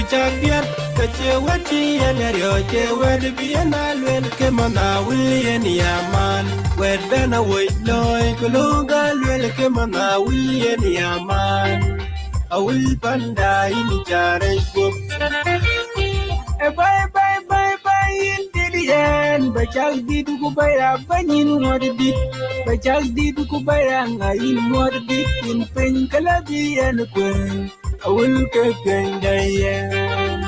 kuchagiat kachewati enerio chewed biena lwel kemana wilien yaman wed bena wojloy kuluga lwel kemana wilien yaman awil panda ini chare gup bye bye bye bye in dilian bachal dit ku baya banin modit bachal dit ku baya ngain modit in pen kalabian kwen awil ke gendayan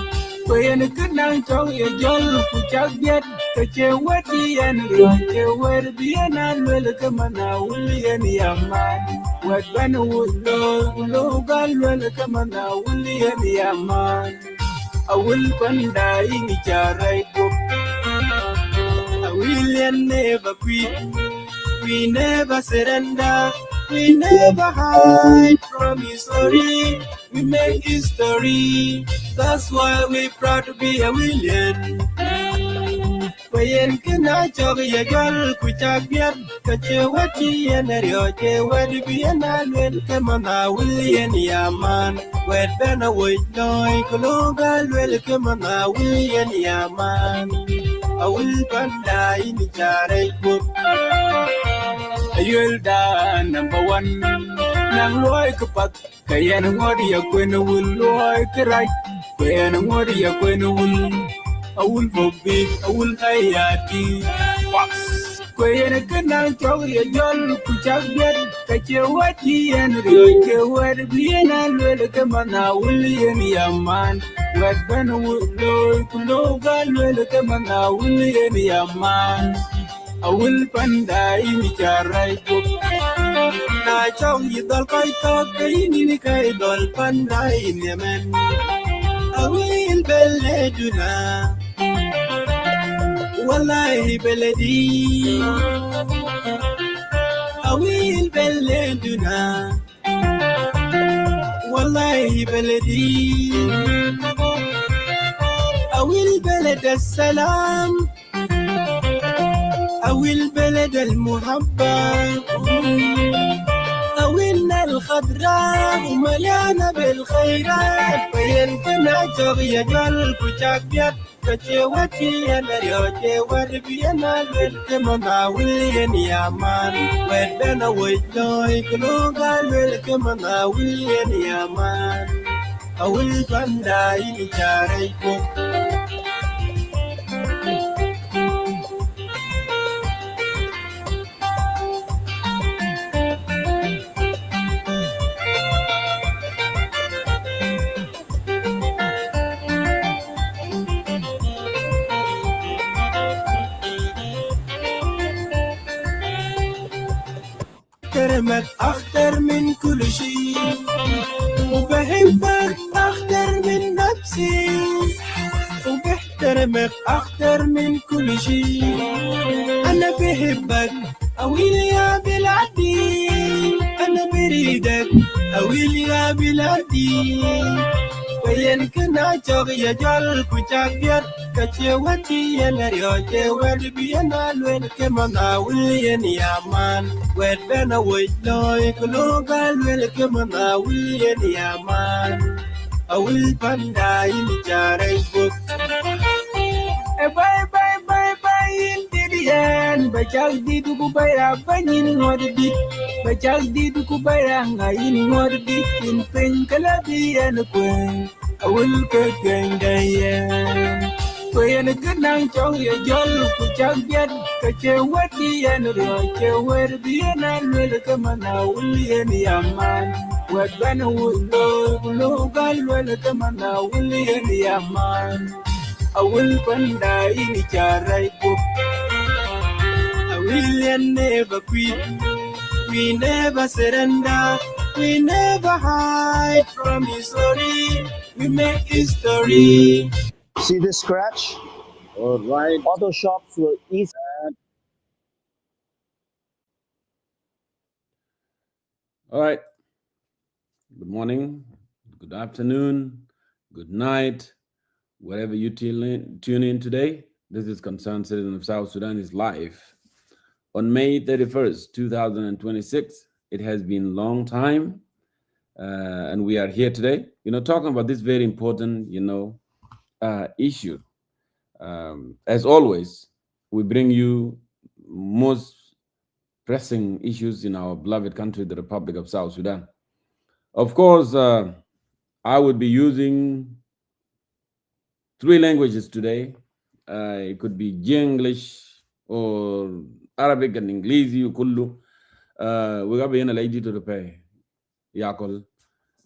kwen kenang chong ye jol ku chagyat kachewati an ro chewer biana lwel kemana wilien yaman wad bana wulo gal lwel kemana wilien yaman I will panda in charai go. I will never quit. We never surrender. We never hide from history. We make history. That's why we proud to be a William. Wayen kena chog ya gal kuchagyat kachewati enerio chewadi biena lwel kemana William yaman wed bena wojloy kuluga lwel kemana William yaman awil panda ini chare gup ayul da number one nang loy kapat kayan ngodi ya kwena wul loy kirai kayan ngodi ya kwena wul I will go big, I will hayati box. Kwayena kenang chog ya jol kuchagyat kachewati and ryoke wad biena lwel kemana wilien yaman wad bana wuloy kuloga lwel kemana wilien yaman I will panda ini charai gup na chog yidol koi tok kaini ni kai dol panda ini men I will beleduna Wallahi beledi awil beleduna Wallahi beledi awil beled السلام awil beled المحبة أوينا الخضراء ومليانة بالخيرات فين كنا جوغي جل كشاكيات كشواتي أنا ريوتي وربينا للكمنا ولين يامان ودنا وجلوي كلوغا للكمنا ولين يامان أول بندا إني جاريكو بحترمك أكتر من كل شيء وبحبك أكتر من نفسي وبحترمك أكتر من كل شيء أنا بحبك أويل يا بلادي أنا بريدك أويل يا بلادي وين كنا جوغ يا جل كشاكير كشواتي يا نريوتي وربينا لوين كمنا ولين يامان وين بنا وجلوي كلوغا لوين كمنا ولين يامان أول بندا إني جاري بوك باي باي باي باي indian bachal didu kubaya banyin ngordi bachal didu kubaya ngayin ngordi in pen kalabian kwen awul ke gendayan kwen kenang chong ya jol kuchagyat kachewati an ro chewer biena lwel kemana wilien yaman wad bana wulo kuloga lwel kemana wilien yaman awul panda ini charai gup I will never quit. We never surrender. We never hide from history. We make history. See this scratch? All right. Auto shops will ease. All right. Good morning, good afternoon, good night, wherever you tune in today. This is Concerned Citizen of South Sudan is live. On May 31st, 2026, it has been a long time and we are here today, talking about this very important, issue. As always, we bring you most pressing issues in our beloved country, the Republic of South Sudan. Of course, I would be using three languages today. It could be English or Arabic and English. Kullu. We got being a lady to repay. Yakul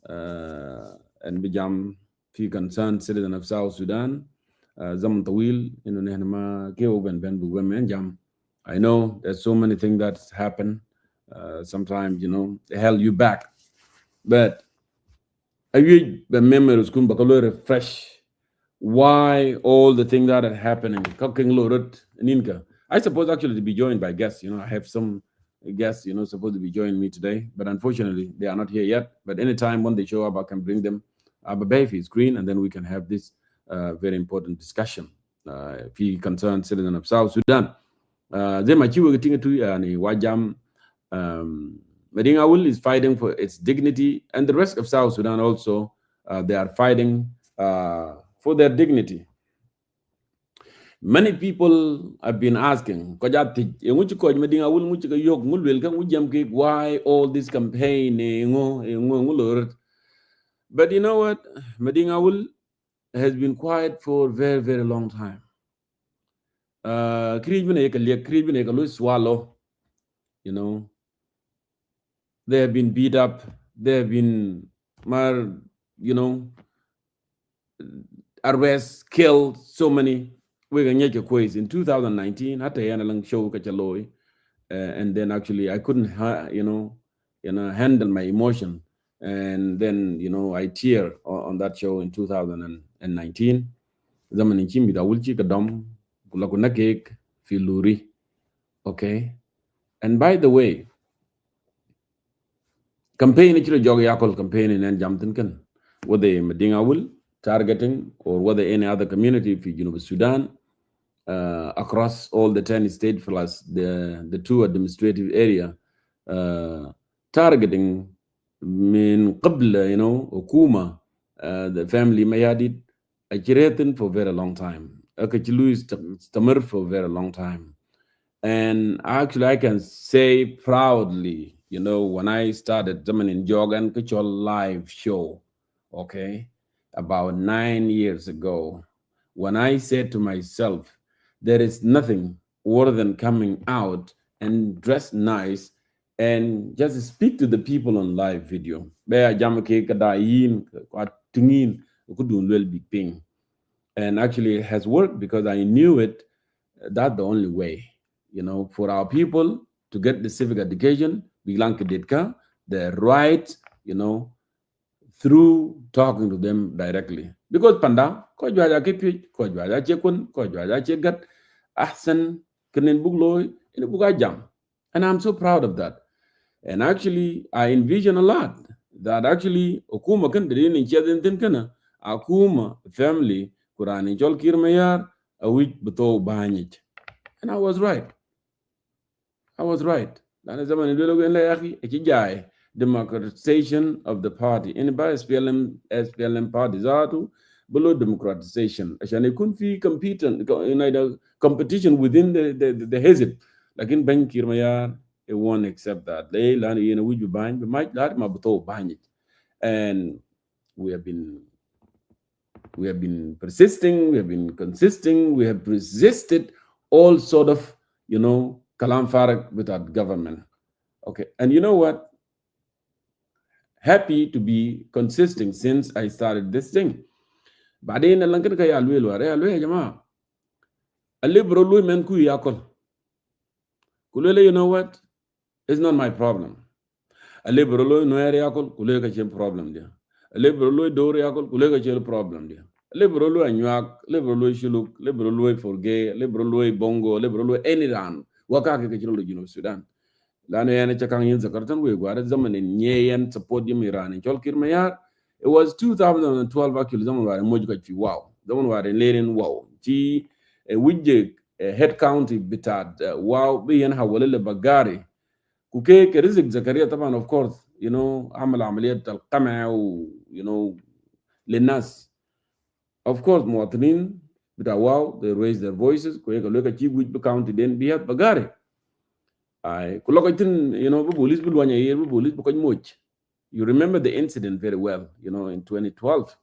and bijam في concerned citizen of South Sudan. زمن طويل إنه نحن ما كيو بن بوجمن jam. I know there's so many things that's happened. Sometimes they held you back, but I wish the memories could be refresh. Why all the things that are happening? I suppose actually to be joined by guests. I have some guests, supposed to be joining me today, but unfortunately they are not here yet. But anytime when they show up, I can bring them up a baby screen, and then we can have this very important discussion. If he concerns citizen of South Sudan, they might you wajam. Medina Awul is fighting for its dignity, and the rest of South Sudan also, they are fighting for their dignity. Many people have been asking, why all this campaign? But you know what? Medina Awul has been quiet for a very, very long time. Swallow, they have been beat up, they have been arrest, killed so many. We can get quiz in 2019. Hata yana lang show kachaloy, and then actually I couldn't, handle my emotion, and then I tear on that show in 2019. Zaman inchi mida wulchi kadam kula kuna cake filuri. Okay, and by the way, campaign ichiro jog yakol campaign in jamtin kan whether Medina will targeting or whether any other community in Sudan, across all the 10 states plus the two administrative area, targeting من قبل حكومة the family mayadid akiratin for a very long time. Akachilu stammer for a very long time. And actually I can say proudly, when I started in Jogan Kichol live show, okay, about 9 years ago, when I said to myself, there is nothing worse than coming out and dress nice and just speak to the people on live video. And actually it has worked because I knew it. That's the only way, for our people to get the civic education, the right, through talking to them directly. Because panda, ko jwaja kipi, ko jwaja chekun, ko jwaja chegat, ahsan, kenen bugloy, in buga jam. And I'm so proud of that. And actually, I envision a lot that actually, okuma kan diri ni chadin tin kana, akuma family, kurani chol kirmayar, a week beto banyit. And I was right. Democratization of the party. Anybody SPLM party zatu below democratization. Actually, couldn't be competition within the Hezib. Like in Ben Kirmayar, it won't accept that. They learn we bind, but might let my buto bind it. And we have been persisting, we have been consisting, we have resisted all sort of kalam farak with our government. Okay, and you know what? Happy to be consistent since I started this thing. Badin lankan kaya alwelo are jama. Alibro lui men ku yakol. Kulele, you know what? It's not my problem. Alibro lui no area yakol kulele ka chem problem dia. Alibro lui do yakol kulele ka chem problem dia. Alibro lui anyak, alibro lui shuluk, alibro lui forge, alibro lui bongo, alibro lui any ran. Waka ke kachiro Sudan. Lano yana chakang yin zakartan we gwara zaman in nyeyen support yim Iran in chol kirmayar. It was 2012 actually zaman ware mojuka chi wow. Zaman ware lerin wow. Chi wije head county bitad wow biyan hawalele bagari. Kuke ke rizik Zakaria taban of course you know, عمل عملية القمع you know للناس. Of course مواطنين بتاع واو they raise their voices كويس لو كتير ويج بكاونتي دين بيها بغاري I كل كتير you know ببوليس بالوانيا يير ببوليس بكون موج. You remember the incident very well, you know, in 2012.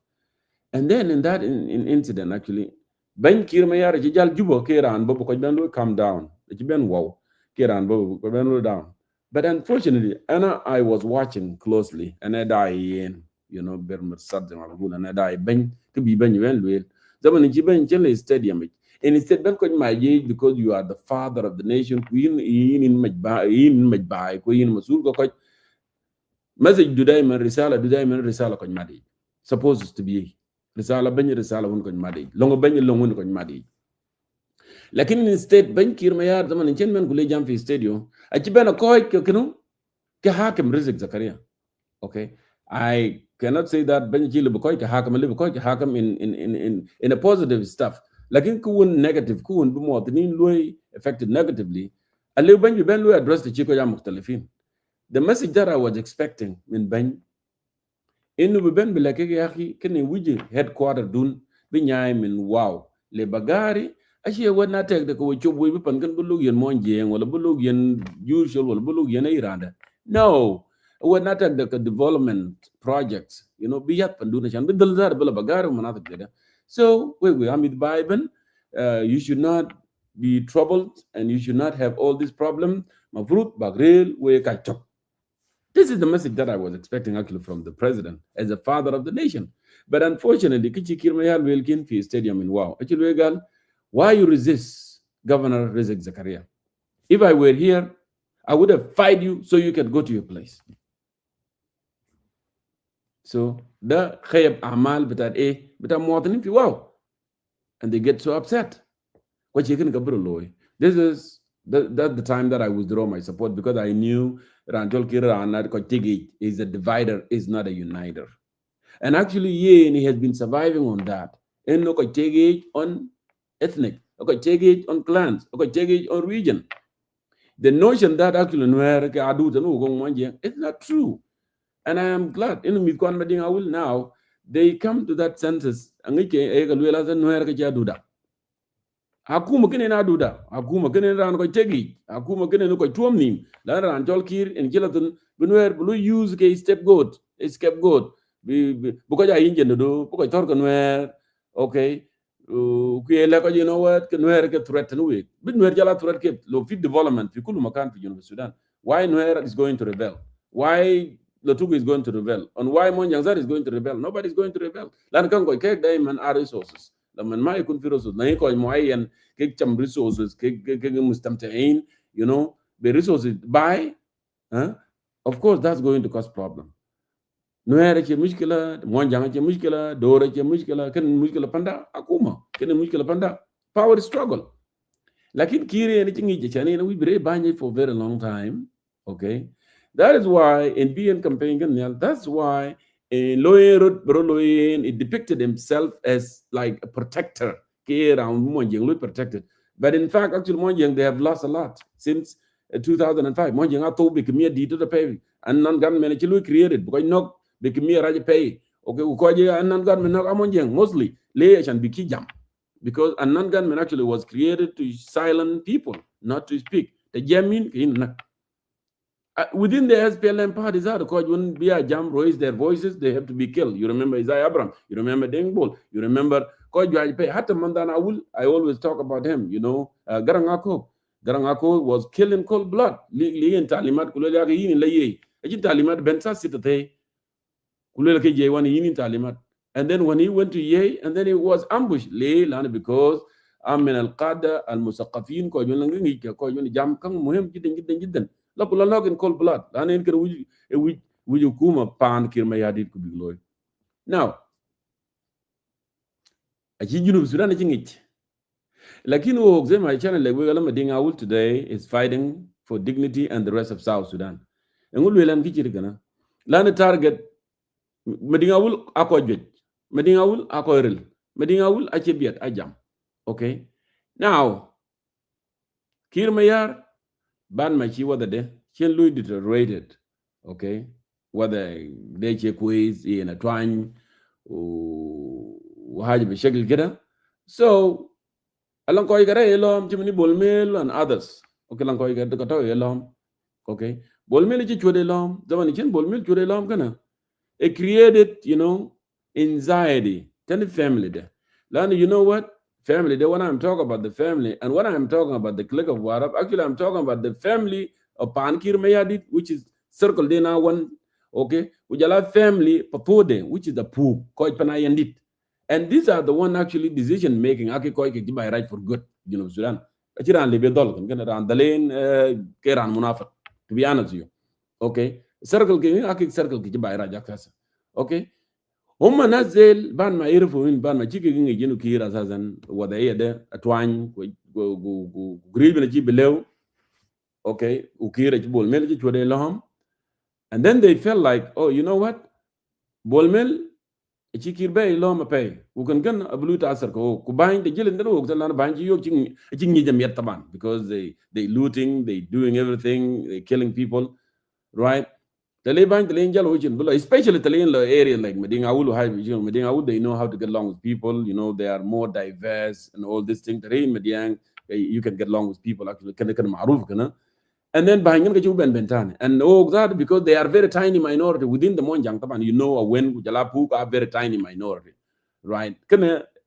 And then in that incident, actually, Ben Kirmayar, Jal Juba, Kiran, Bobo Kobanlu, calm down. It's been wow. Kiran, Bobo Kobanlu down. But unfortunately, Anna, I was watching closely, and I die in, you know, Bermer Saddam Abul, and I die Ben, to be Ben Yuel. Zaman in Jiban Chile Stadium. And instead, Ben Koy my age because you are the father of the nation, Queen in Majbai, Queen Masul, message do daiman risala ko madi supposed to be risala bañ risala won ko madi longo bañ longo ko madi lakin instead bañ kir mayar zaman chen men gule jam fi studio a ci bena ko ko kinu ke hakim rizq zakaria. Okay, I cannot say that bañ ci le ko ke hakim le ko ke hakim in a positive stuff, lakin ku won negative ku won bu mo tinin loy affected negatively a le bañ bi ben loy address ci ko jam mukhtalifin. The message that I was expecting in bañ inu bi ben bi leke yaki kene wiji headquarter dun bi nyaay min wow le bagari ashe wana tek de ko chobo bi pan kan bulug yen mon jeng wala bulug yen usual wala bulug yen iranda. No, wana tek de development projects, you know, bi yat pan dun chan bi dal dar bala bagari manata geda. So we amid biben, you should not be troubled and you should not have all these problems. Mafrut bagrel we ka chok. This is the message that I was expecting actually from the president as a father of the nation. But unfortunately, Kichi Kirmayal Wilkin Fi Stadium in Wow. Actually, why you resist Governor Rizek Zakaria? If I were here, I would have fight you so you can go to your place. So the khayab amal betat betat muwatanin fi wow. And they get so upset. What you can loy. This is the time that I withdraw my support because I knew Ranjol Kirana Kotigi is a divider, is not a uniter. And actually, he has been surviving on that. And no Kotigi on ethnic, Kotigi on clans, Kotigi on region. The notion that actually it's not true. And I am glad in Mikwan Meding I will now they come to that census and Hakuma kene na duda, hakuma kene ran ko tegi, hakuma kene no ko tuomni, la ran jol kir en kilatun bunwer bulu use ke scapegoat, bu ko ja inje do, bu ko tor kan wer, okay, ku ele ko you know what, kan wer ke threaten we, bin wer jala threat ke lo fit development fi kulu makan fi Junub Sudan. Why Nuer is going to rebel? Why Lotugu is going to rebel? And why Monjangzar is going to rebel? Nobody is going to rebel. Lan kan ko kek diamond are resources. لما ما يكون في resources لا يكون معين كيك كم resources كيك مستمتعين you know the resources buy of course that's going to cause problem. نوير كي مشكلة موانجان كي مشكلة دورة كي مشكلة كن مشكلة بندا أكوما كن مشكلة بندا power struggle. لكن كيري أنا تيجي جاني we bere banye for very long time. Okay, that is why in BN campaign that's why it depicted himself as like a protector. Protected. But in fact, actually, Monjang, they have lost a lot since 2005. Monjang, I told Bikimia D to the pay, and non government actually created because no Bikimia Raja pay. Okay, Ukoja and non government, Monjang, mostly Leach and Bikijam. Because a non government actually was created to silence people, not to speak. The Jamin, within the SPLM parties, when Bia Jam raised their voices, they have to be killed. You remember Isaiah Abram, you remember Dengbol, you remember Hatta Mandana Awul, I always talk about him, you know, Garangako. Garangako was killed in cold blood. Li and Talimat Kulaki in Laye. Ajin Talimat Bensa Sitate Kulaki Jwan in Talimat. And then when he went to Ye, and then it was ambushed. Lay Lana because Amin al Qada al Musaqafin, Koyun Koyun Jam Kang Muhim Jidden. In cold blood. We kuma pan kirmayadi could be glory. Now, a Junub Sudan it. Lakin my channel like we Madinga today is fighting for dignity and the rest of South Sudan. And we'll learn Kichirigana. Learn a target Madinga will akojit. Madinga will akoiril. Madinga will achebiat ajam. Okay. Now Kirmayar ban my chiwa the day, Chen Louis deteriorated. Okay. whether they check ways in a twine وحاجه بالشكل كده. So along koi kare elom chimni bolmel and others. Okay, lang koi kare kato elom. Okay, bolmel chi chode elom. Zaman chen bolmel chode elom kana. It created, anxiety. Tell the family there. Learn, you know what? Family, when I'm talking about the family, and when I'm talking about the clique of Warab, actually I'm talking about the family of Pankir Mayadit, which is circle de now one, okay? Ujala family Papode, which is the Poop, Koi Panayandit. And these are the one actually decision making. Aki Koi by right for good, Sudan. Achiran Libedol, can Dalen Keran Munafat, to be honest with you. Okay. Circle Aki circle by Rajakasa. Okay. Huma nazel ban ma irfu in ban ma chiki gingi jinu kira sazan wada yede atwany go gribe na chi below. Okay, ukira chi bolmel chi chwade laham. And then they felt like, oh, you know what? Bolmel chi kirbe laham pay. Ukan kan ablu ta asar ko ku bain de jilen dero uktan lan bain chi yok chi ngi jam taban because they looting, they doing everything, they killing people, right? Taliban, especially Taliban area like Medina Medina they know how to get along with people. They are more diverse and all these things. In Medina, you can get along with people. Actually, and then behind them, and that because they are very tiny minority within the Monjang. When Jalapu are very tiny minority, right?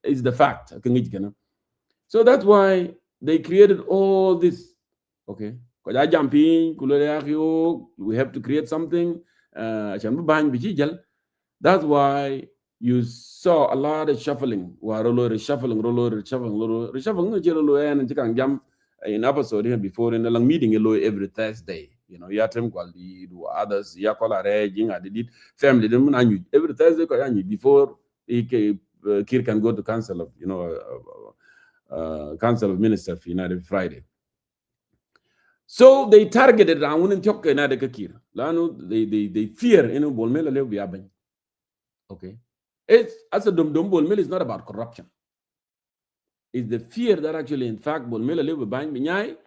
Is the fact. So that's why they created all this. Okay. We have to create something. That's why you saw a lot of shuffling. Reshuffling. In episode here before in the long meeting every Thursday. Yatem Kwali do others, Yakola Raging, I did family every Thursday before Kir can go to council of council of ministers for United Friday. So they targeted around and talk another kakir. They fear bolmel le biabany. Okay. It's as a bolmel is not about corruption. It's the fear that actually in fact bolmel le biabany binyai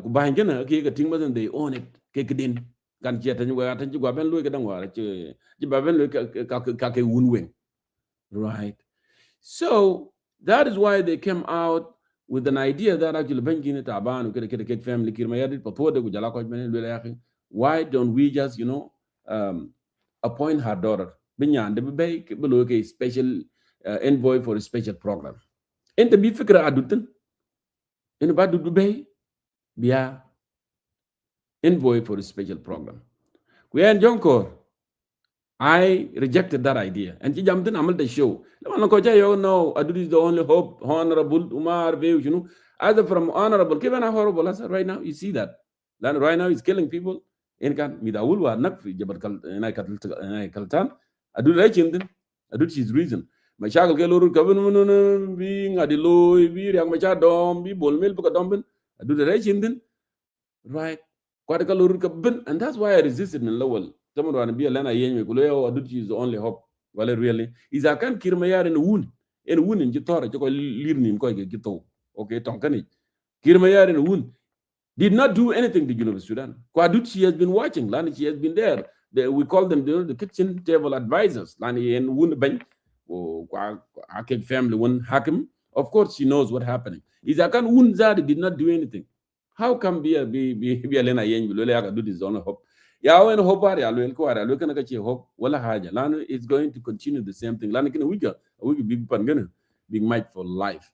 ku bahin gana ke ting madan they own it ke kedin kan chia tan wa tan gwa ben lu ke dang wa che ba ben lu ka ke win. Right. So that is why they came out with an idea that actually banking taban ke family kirmayadit papode ku jala ko ben. Why don't we just appoint her daughter binyan de be below a special envoy for a special program in the bifikra adutin in ba du be bia envoy for a special program we and jonkor I rejected that idea. And Jamden Amal the show. No, Adu is the only hope, Honorable Umar View, either from Honorable, given a horrible answer right now. You see that. Then right now he's killing people. In can Midawulwa, Nakfi, Jabat and I Kaltan. Adu Rachindin, Adu his reason. My shackle Galuru Kavan being Adiloi, be Yamachadom, be Bolmil Bukadombin, Adu the Rachindin. Right. And that's why I resisted in Lowell. Someone want to be a lana yen kuleo aduchi is the only hope. Well, really is I can't kirmayar in wound in Jitora Joko Lirnim Koi. Okay, Tonkani. Kirmayar in wound did not do anything to University Sudan. Kwaduchi has been watching. Lani, she has been there. We call them the kitchen table advisors. Lani and wound bank or family one hakim. Of course, she knows what's happening. Is I can't wound that did not do anything. How come be a lena yen do this on hope? Ya when hope are look at hope wala haja. Lana is going to continue the same thing. Lana can we big pangana big might for life.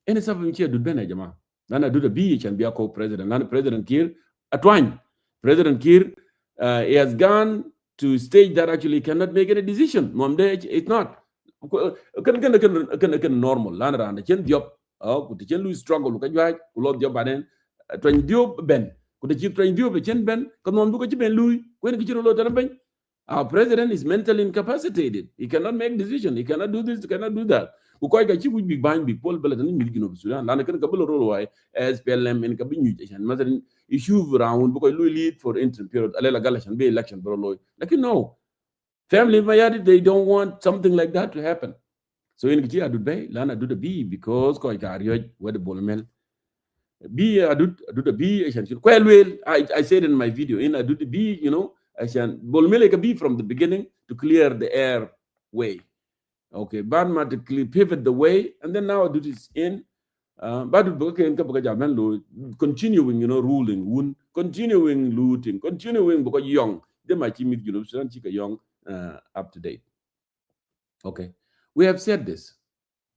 And it's something here do benajama. Lana do the beach and be a co-president. Lana President Kir at one. President Kir he has gone to stage that actually cannot make any decision. It's not normal. Lana and the chen job. Oh, the chen lose struggle. Look at you, love job and then ben ben our president is mentally incapacitated. He cannot make decisions. He cannot do this, he cannot do that. Big bang big Paul Sudan. As PLM in issue around because lead for interim period. Be election, like family they don't want something like that to happen. So in Kichi Adubay, Lana do the B because where the Bolmel. I said in my video, in I do the B, عشان بولميل can be from the beginning to clear the air way. Okay, Barma to pivot the way, and then now do this in. But continuing, ruling, continuing looting, continuing because young, they might meet young up to date. Okay, we have said this.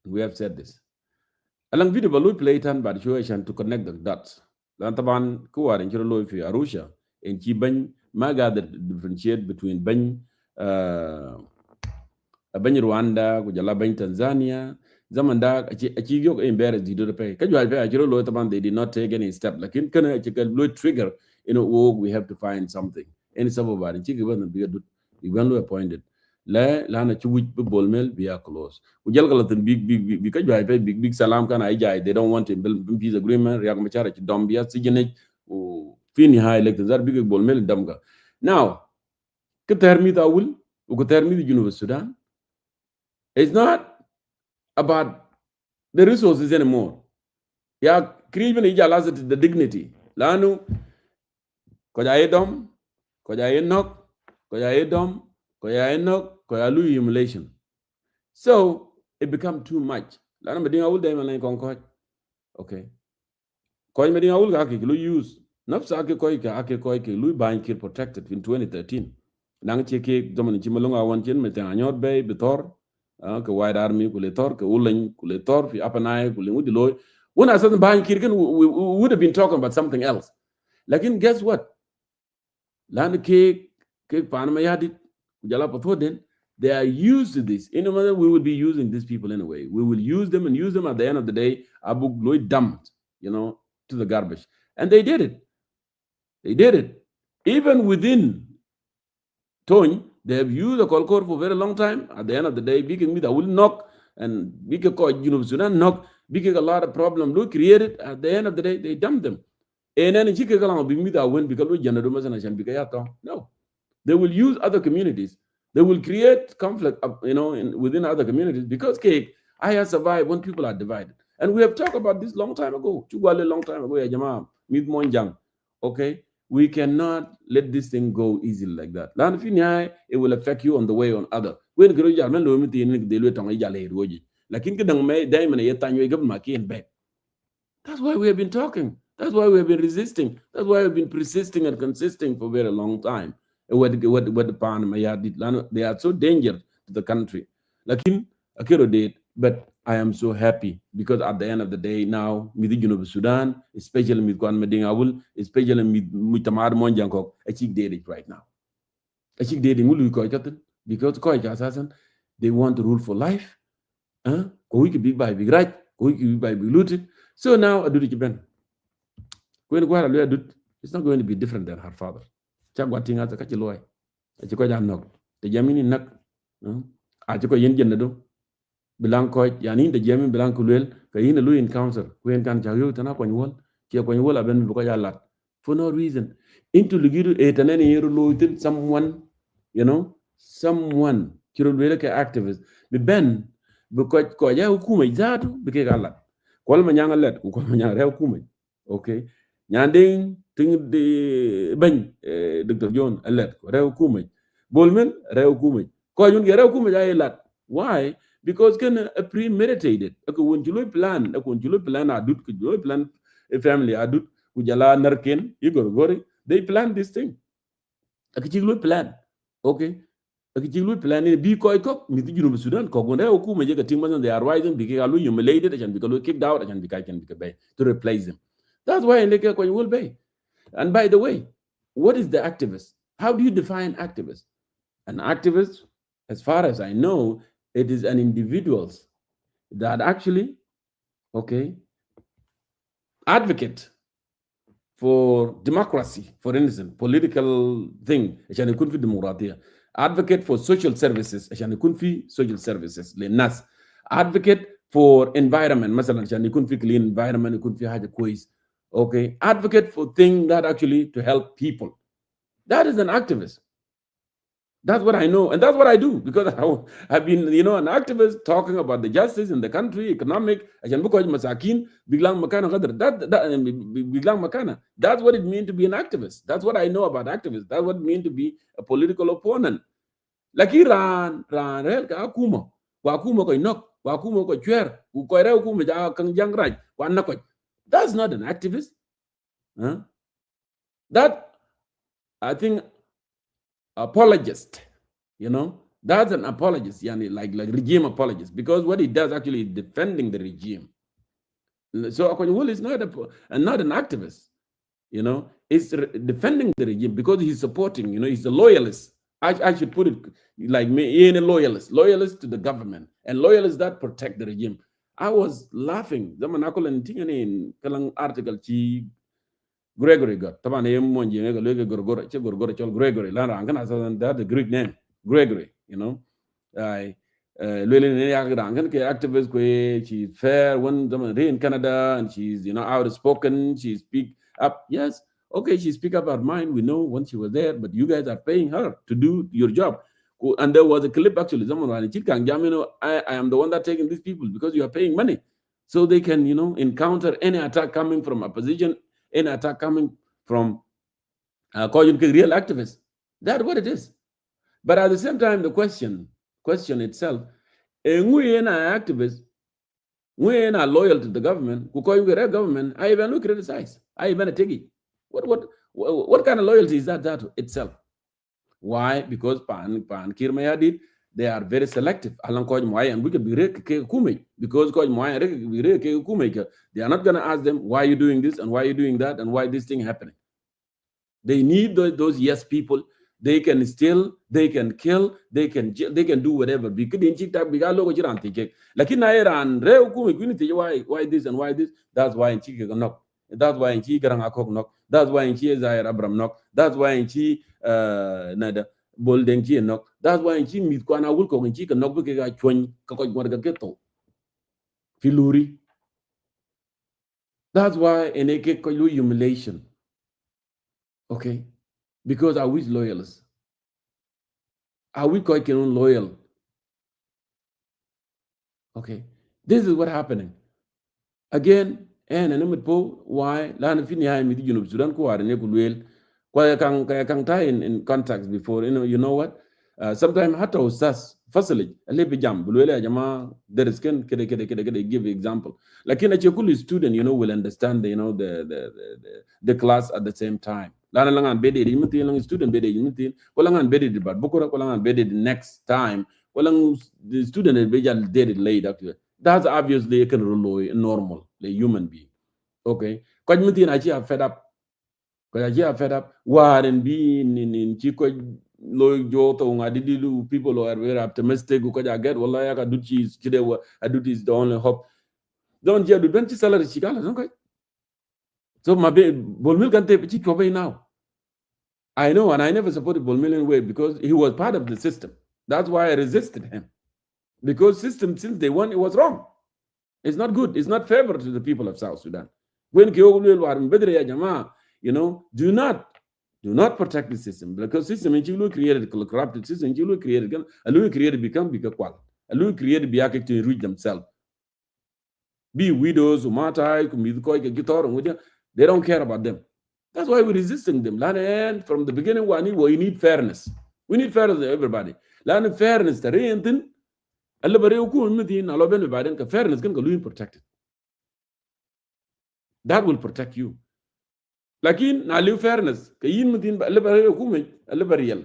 Alang video balu play tan bad situation to connect the dots. Lan taban kuwar in chiro fi Arusha in chi ban maga the differentiate between ban Rwanda kujala ban Tanzania zaman da achi yok embarrassed di do pay ka jwa pe chiro lo taban they did not take any step lakin kana achi ka lo trigger we have to find something any sabab ba chi giban bi do we ban lo appointed la na chi wich bol mel be close ku jal kala tan big ka jwa pe big salam kana ay jay they don't want to build peace agreement riak ma chara ci dombia ci jene fini high elect zar big bol mel damga now ke termi tawul u ko termi junub Sudan. It's not about the resources anymore. Yeah, creating the dignity. Lanu koja edom, koja enok, koja edom, koja enok, koja lu humiliation. So it become too much. Lanu meding awul day malay konkoj. Okay. Koj meding awul ka lu use. Nafsa ake koi ke lu bain kir protected in 2013. Nang cheke zaman chimalunga wanchen mete anyor bay betor. Ke White Army kuletor ke ulen kuletor fi apanai kulengudi loy when I said behind kirken we would have been talking about something else. Lakin guess what, land ke panama yadit kujala pathoden, they are used to this. In other, we will be using these people anyway. We will use them at the end of the day. Abu Gloy dumped, to the garbage, and they did it even within Tony. They have used the Kolkor for a very long time. At the end of the day, Biking Mida will knock, and Bika Sudan knock, Biking a lot of problems do created. At the end of the day, they dump them. And then Chikalang Big Mida win because we generate and Bikayato. No. They will use other communities. They will create conflict, within other communities because I have survived when people are divided. And we have talked about this long time ago. Okay? We cannot let this thing go easily like that. It will affect you on the way on other. That's why we have been talking. That's why we have been resisting. That's why we've been persisting and consisting for a very long time. They are so dangerous to the country. But I am so happy because at the end of the day now, with the Sudan, especially with Kwan Meding Awul, especially with Tamar Monjankok, I think did it right now. I think they because they want to rule for life. Big by big right, big by big looted. So now I do the Japan. It's not going to be different than her father. Chagwating as a catchy the Jamini nak. I took a yen genado. Bilanco, Yanin, the German Bilanco, Kayin, Louis encounter, when can Jayu Tanaquan, Kiaquan, Aben Bukayalat, for no reason. Into Lugiru, 8 and any year, someone, someone, Kirulaka activist, be Ben, because Koya Hukuma, Zatu, Bikalat. Kwalmanyanga let, Kwalmanya Kume. Okay. Yanding, think the Ben, Dr. John, a let, Reu Kume. Bolman, Reu Kume. Koyun Gereu Kume, lat. Why? Because a premeditated. When you plan, I do plan a family, I do Kujala Narkin, Igor they plan this thing. A Kichulu plan. Okay. A Kichulu plan in B Koi Cock, Mithiju Sudan, Cock, when they are rising, because humiliated and because kicked out and because can be bay to replace them. That's why in Lake will be. And by the way, what is the activist? How do you define activist? An activist, as far as I know, it is an individual that actually, advocate for democracy, for instance, political thing, advocate for social services, social services, advocate for environment, clean environment, advocate for things that actually to help people. That is an activist. That's what I know, and that's what I do because I've been, an activist talking about the justice in the country, economic. Ajan buko masakin biglang makana qadar. Biglang makana. That's what it means to be an activist. That's what I know about activists. That's what it means to be a political opponent. Laki ran rel ka akuma, wa akuma ko inok, wa akuma ko chwer, ko re akuma ja kang jang raj, wa nakoj. That's not an activist. Huh? That, I think, apologist, that's an apologist, yani like regime apologist, because what he does actually is defending the regime. So Akonyewol is not an activist, it's defending the regime because he's supporting, he's a loyalist. I should put it like me, in a loyalist to the government, and loyalists that protect the regime. I was laughing. In kalang article Gregory got taban yem monji nga lege gorgora che gorgora chol Gregory la rang kana that the Greek name Gregory, I lele ne ya rang kan ke activist ko she's fair when in Canada, and she's outspoken, she speak up. Yes, okay, she speak up her mind, we know when she was there, but you guys are paying her to do your job. And there was a clip actually, someone I am the one that taking these people because you are paying money so they can encounter any attack coming from opposition, any attack coming from real activists. That's what it is. But at the same time, the question itself, we are activists, we are loyal to the government, who call you a government, I even look criticize, I even take it. What kind of loyalty is that itself? Why? Because Pan Kirmaya did, they are very selective. And we could be because they are not going to ask them why are you doing this and why are you doing that and why this thing happening. They need those yes people. They can steal, they can kill, they can do whatever. Because in Chita Bigalo Jirantike. Like in Iran, why this and why this? That's why in Chika knock. That's why in Chi Garangakok knock. That's why in Chi Zaire Abram knock. That's why in Chi Nada Boldenki knock. That's why in Chi Mitkwana will cook in Chika knock because I join Kakot Filuri. That's why in a humiliation. Okay. Because are we loyalists? Are we quite loyal? Okay. This is what happening. Again, and why Lana Finia with the Sudan ko are nekulwel kwa kang tie in contacts before, you know what? Sometimes hata usas firstly lepi jam bulwele jama there is can give example. Like in a chekulu student, will understand the class at the same time. Lana langan bede yimti lang student bede yimti kolangan bede but bukura kolangan bede next time kolang the student be did it late actually. That's obviously normal, a human being. Okay. Because I fed up. Because I fed up. War and being in Chico Loy Joto, people are very optimistic. Because I get I do cheese, I do this the only hope. Don't you do 20 salary chicala, okay? So my Bolmil can take a away now. I know, and I never supported Bolmil in way because he was part of the system. That's why I resisted him. Because system since day one, it was wrong. It's not good. It's not favorable to the people of South Sudan. When do not protect the system because system in Chilu created corrupted system. Chilu created become bigger qual. Created be to enrich themselves. Be widows, umatai, they don't care about them. That's why we're resisting them. And from the beginning, we need fairness. We need fairness to everybody. Fairness, the fairness can protected. That will protect you. Lakin na live fairness kayin mutin alibare hukumai alibariyal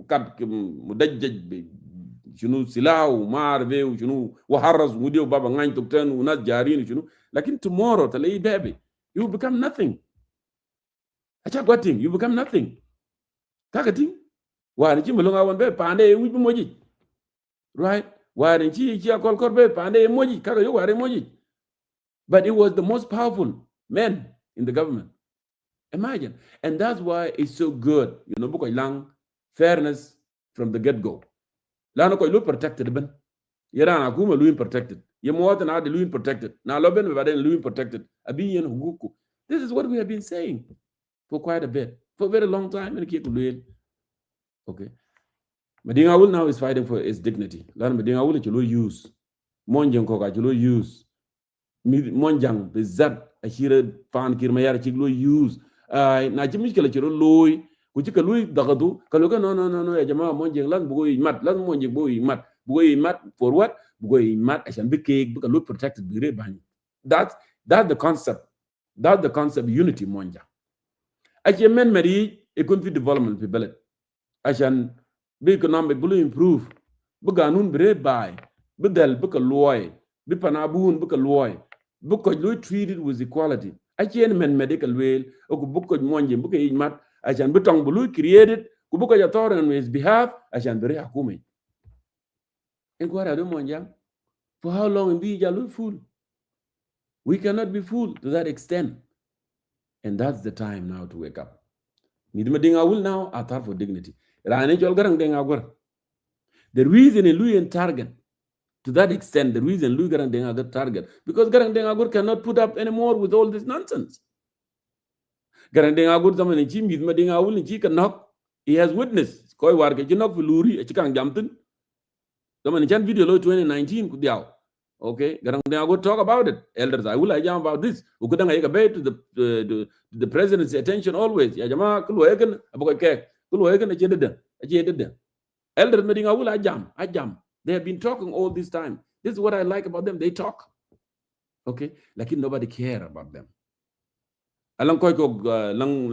kad mudajjaj be shunu silahu marve shunu waharras mudio baba ngany tuktan unas jarin shunu lakin tomorrow talay baby you become nothing. Acha gwating you become nothing. Kagating wa ni chimulunga wan be pande wi moji. Right? Wa ni chi akol korbe pande moji kaga yo ware moji. But it was the most powerful man in the government. Imagine. And that's why it's so good. Because lang fairness from the get-go. Lano ko lu protected ben. Yara na kuma lu protected. Yemwata na de lu protected. Na lo ben baden lu protected. Abi yen huguku. This is what we have been saying for quite a bit. For a very long time. Okay. Madinga Ul now is fighting for its dignity. Lan Madinga Ul chulo use. Monjang ko ka chulo use. Monjang bezat ashira fan kirmayar chulo use. Na chimi kala chulo loy. Kuchika loy dagadu. Kaloka no ya jama monjang lan bugo mat. Lan monjang bugo mat. Bugo mat for what? Bugo mat ashan be cake buka look protected be bani. That's the concept. That's the concept unity monjang. Ache men mari economic development pe belet. Ashan be economic will improve. Be ganun bre by. Be del be ka loy. Be panabun be ka loy. Be ko loy treated with equality. Ache men medical well oku be ko monjang be ka mat ashan be tong bulu created ku be ko ya tor on his behalf ashan bre hakumi. En ko ara do monjang. For how long be jalu fool? We cannot be fooled to that extent. And that's the time now to wake up. Midmadinga will now are for dignity. The reason in Louis and target to that extent, the reason Louis Garang Denga target, because Garang Denga cannot put up anymore with all this nonsense. Garang Denga zaman ni Midmadinga will ni can knock. He has witnessed. Koi warke jinok fuluri a chikang jamton. Zaman chan video low 2019 kudiao. Okay, Garang Denga talk about it. Elders, I will jam about this. Ukudanga yeka bay to the president's attention always. Ya jama kulu eken abakoy kek. Kulu eken achedede. Elders Medinga will ajam. They have been talking all this time. This is what I like about them. They talk. Okay, like nobody care about them. Alang koy ko lang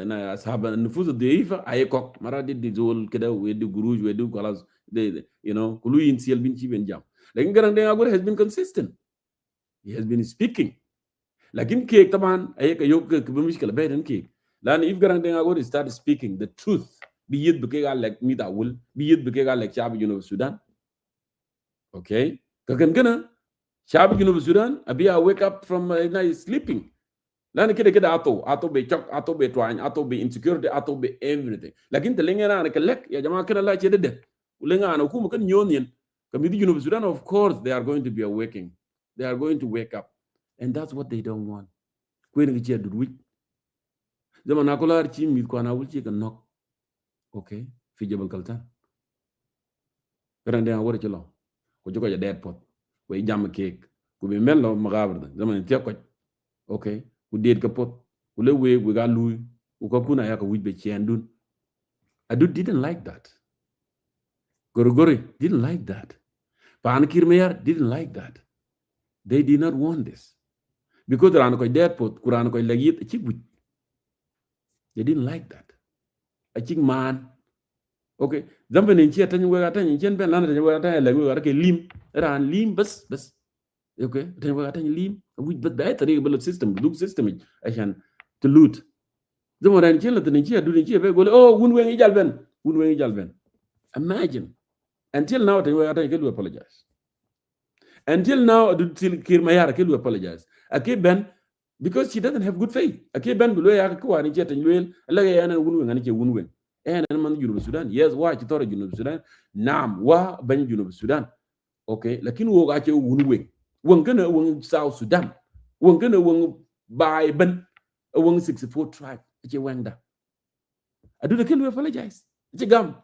na ashab nufuz deifa ayekok maradi dizol keda wedu guruj wedu kolas de kulu insiel bin ci ben jam. Like Garang Denga has been consistent. He has been speaking. Like in cake, taban, ayeka yok kebumishkala beden cake. Lan if Garang Denga start speaking the truth, be it bukega like Mida Wool, be it bukega like Shabi Sudan. Okay? Kakan gana, Shabi Sudan, Abia wake up from sleeping. Lan keda ato be chok, ato be twine, ato be insecurity, ato be everything. Like in the lingana and collect, ya jama kana la chedede. Ulenga and okumu kan union. Committee Sudan, of course, they are going to be awaking. They are going to wake up. And that's what they don't want. Okay? Fijabal Kaltan. Grande awar ci lo. Ko joko ja dead pot. Way jam cake. Ku be mel no magabar. Zaman ti ko. Okay? Ku deed ka pot. Ku le we ga lui. Ku ko kuna ya ka wujbe ci andun. Adu didn't like that. Gorogori didn't like that. Pan Kirmayar didn't like that. They did not want this. Because they didn't like that. I think man. Okay. Zampen in chia tanya wega in chen ben lana tanya wega tanya lagi wega ke lim. Ran lim bus. Okay. Tanya wega tanya lim. We but better the system. Look system. I can to loot. Zaman ran chen la tanya chia do chia be go. Oh, wunweng ijalben. Imagine. Until now, I apologize. Until now, Kirmayar will apologize. Okay, Ben, because she doesn't have good faith. Okay, Ben, below Yakawa and Jet and Will, Alayan and Wunwing and Wunwing. And man, Junub Sudan. Yes, why Chitora Junub Sudan? Nam, wa Ben Junub Sudan. Okay, Lakin Wogache Wunwing. Wungana Wung South Sudan. Wungana Wung by Ben, a Wung 64 tribe. It's a Wanga. I do the kill will apologize. It's a gum.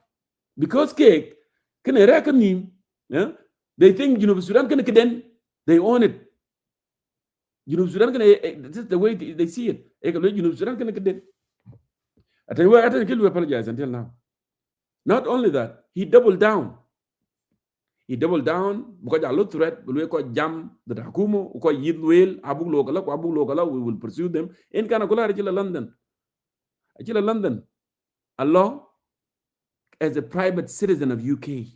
Because cake. Can I reckon him? Yeah? They think Sudan can then they own it. Sudan can this is the way they see it. Sudan can then. I tell you what, I think he'll apologize until now. Not only that, he doubled down. Because I look threat, we call jam the Hakumo, we call Yidwell, Abu Lokala, we will pursue them. In Kanakola, London. Allah as a private citizen of UK,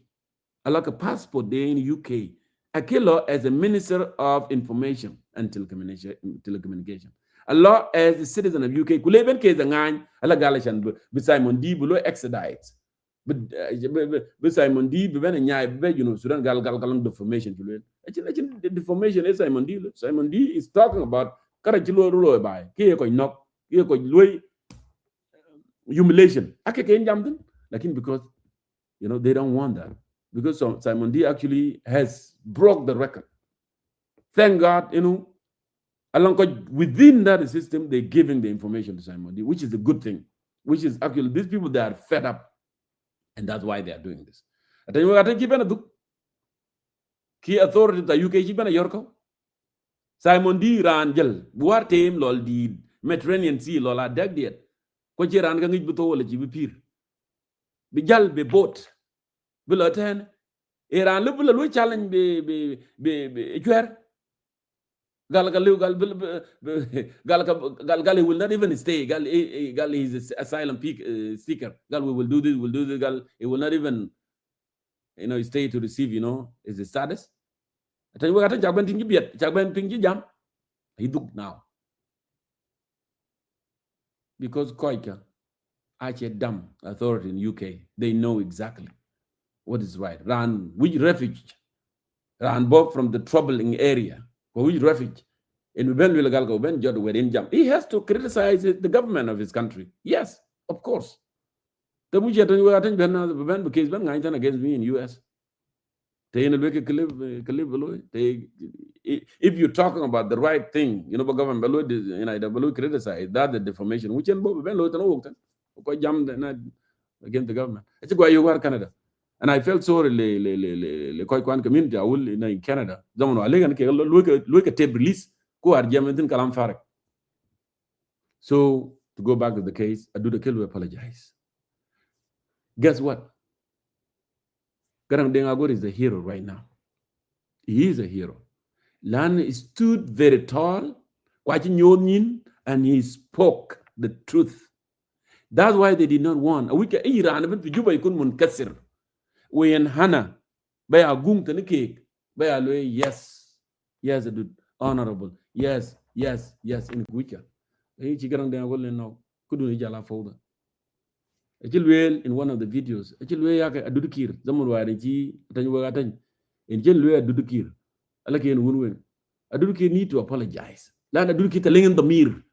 like a passport there in UK, Akilo as a minister of information and telecommunication. Allah as a citizen of UK, Kuleben case ngan, Allah Galashan, be Simon D below extradite. But Simon D be ben nyai Sudan gal deformation to learn. Actually the deformation is Simon D. Simon D is talking about Karachilo Rulo by Kiyako knock, Kiyako humiliation. Ake jamden. Like because they don't want that. Because Simon D actually has broke the record. Thank God, along within that system, they're giving the information to Simon D, which is a good thing. Which is actually these people, they are fed up. And that's why they are doing this. Key authority the UK Chibana Yorko. Simon D. Rangel, Buar Tame Lol di Mediterranean Sea Lola Dagdiet. Kwachi Rangang Buto Lajibipir. Bijal be boat. Biloten. Iran Lubula challenge be Equer. Galgalu Gal will not even stay. Gal is asylum seeker. Gal will do this, Gal it will not even stay to receive, his status. I tell you what, Jagban Tingibiat, Jagban Pingi Jam, he do now. Because Koika, actually dumb authority in UK, they know exactly what is right. Ran which refuge, ran Bob from the troubling area, for which refuge. In Ben Villagalgo, Ben Jod within Jam. He has to criticize the government of his country. Yes, of course. The Ben because Ben against me in US. If you're talking about the right thing, government below criticize that the defamation, which against the government. It's why you are Canada. And I felt sorry le community I will in Canada. Look at tape release. So to go back to the case, I do the kill will apologize. Guess what? Garang Dengagor is a hero right now. He is a hero. Lan stood very tall, and he spoke the truth. That's why they did not want. A week Iran, even if Juba ikun munkasir. When Hannah, by a gung to the cake, by a way, yes, dude, honorable, yes, in Kucha. Garang Dengagor now, couldn't jala folder. In one of the videos, Adudukir, Zamuaji, Tanwagatan, in Jelwe Adudukir, Alakian Wunwin. Adudukir need to apologize. Land Aduki telling the mir.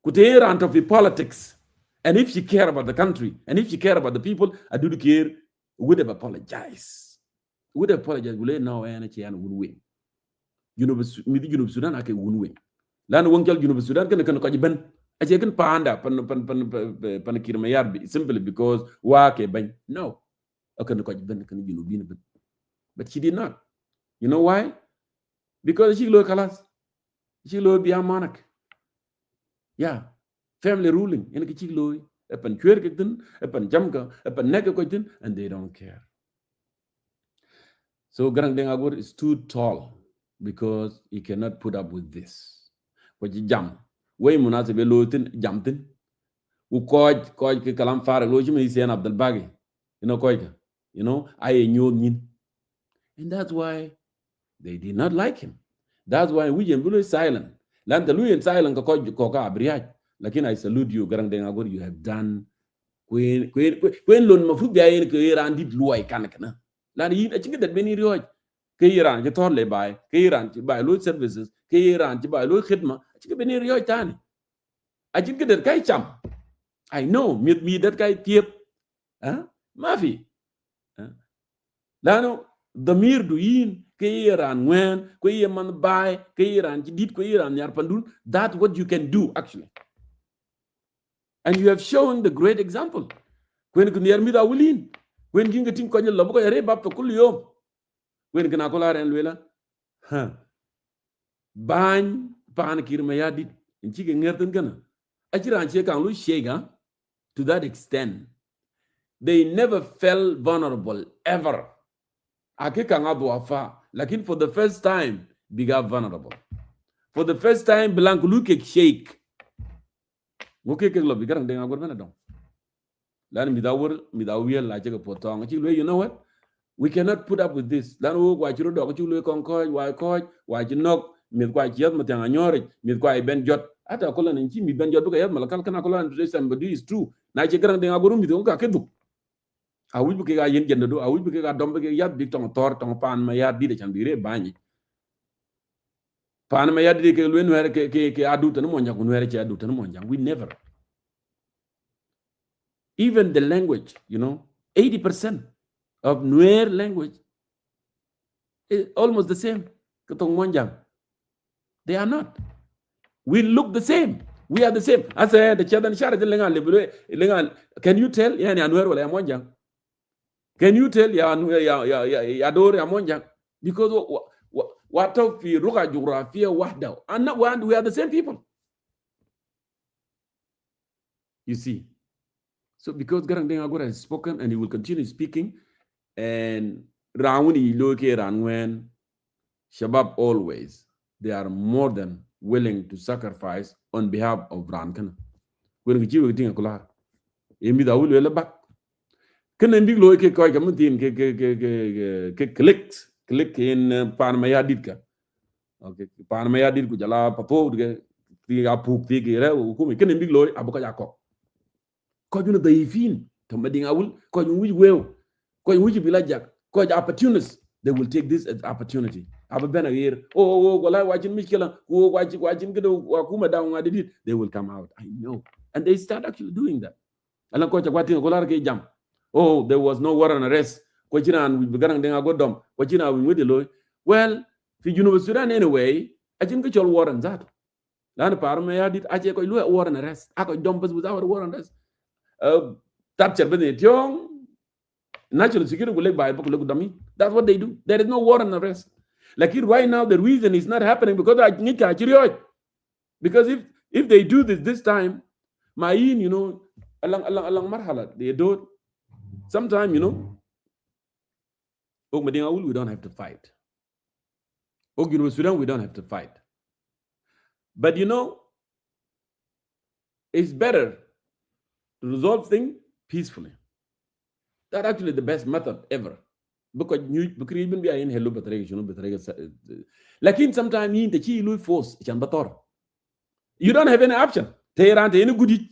Kuteer out of the politics. And if she care about the country, and if she care about the people, Adudukir would have apologized. Would apologize, will now and win. Sudan, I can win. Land won't tell Sudan can ben. I can panda pan simply because wake bang. No. But she did not. You know why? Because she look kalas. She look be a monarch. Yeah. Family ruling. In a chick loy, upon Quirkiton, upon Jamka, upon Nekakotin, and they don't care. So Garang Dengagor is too tall because he cannot put up with this. But you jump. Way Munasa Belotin, Jamtin, who called Kalam Farah, Lojim is an Abdel Bagi, Koika, I knew Nin. And that's why they did not like him. That's why William Bulu is silent. Land the Louis silent, Koka Briaj. Like I salute you, Garang Dengagor, you have done. Queen Lun Mafubia in Kiran did Luai Kanakana. Land I think that many Roy. Kiran, you thought by Kiran, to buy load services, Kiran, to buy load Hitma. I think that guy chum. I know, meet me that guy tip. Mafi. Lano, the mere doin, Kairan when, Kayaman buy, Kairan, did Kairan, Yarpandun. That's what you can do, actually. And you have shown the great example. When you near me, I will in. When you get in Konya Lobo, I reb up to Kulio. When Ganakola and Willa, Bang. Panakirmaya did in chicken Gana. Achiran Chekan Shega to that extent. They never felt vulnerable ever. Akekanga Lakin for the first time, became vulnerable. For the first time, Blanc look shake. You know what? We cannot put up with this. Why you knock? Midquite yet Matanganyori, Midquite Ben Jot, at a colon and Jimmy Ben Jot, Malakal Canacola and somebody is true. Nigeria, they are going to Kakedu. I will be a yen do, I will be a dumb yard big on a tort on pan my yard did it and be re bany. Pan my yard did where Adut and Monjang, where Adut and Monjang. We never. Even the language, 80% of Nuer language is almost the same. Katong Monjang. They are not. We look the same. We are the same. I say the chadan share the lengan. Can you tell? Yani anwer wala yamonjang. Can you tell ya dor yamonjang? Because what of fi ruqa geography wahda. And we are the same people. You see. So because Garang Deng Agora has spoken and he will continue speaking, and Rauni Loke Ranwen Shabab always, they are more than willing to sacrifice on behalf of Rankan. When we think a Emi da will well back. Can then big loke koi kamutin click in Panamaya Didka. Okay, Panamaya Did Kujala Papo, the Apu, the Gera, can big loy Abokayako. Kojun the Ifin, Tomading Awul, Kojun which will, Kojun which be like Jack, Koj opportunists, they will take this as opportunity. Have a banner here, well, I watching Michela, who watching Wakuma down, I did it, they will come out. I know. And they start actually doing that. Oh, there was no warrant arrest. Kwachiran we began then I got them. Kwachina we with the law. Well, for University Sudan anyway, I think it's all warrant that. Lan Parma did I check a warrant arrest. I got dumpers without warrant arrest. That young national security will by dummy. That's what they do. There is no warrant arrest. Like it right now, the reason is not happening because I need to. Because if they do this time, Mayin, you know, along marhala, they do. Sometimes, you know, we don't have to fight. Sudan, we don't have to fight. But you know, it's better to resolve things peacefully. That's actually the best method ever. Because you even be in hello, but like in sometimes in the chi force, you don't have any option. They aren't any good eat.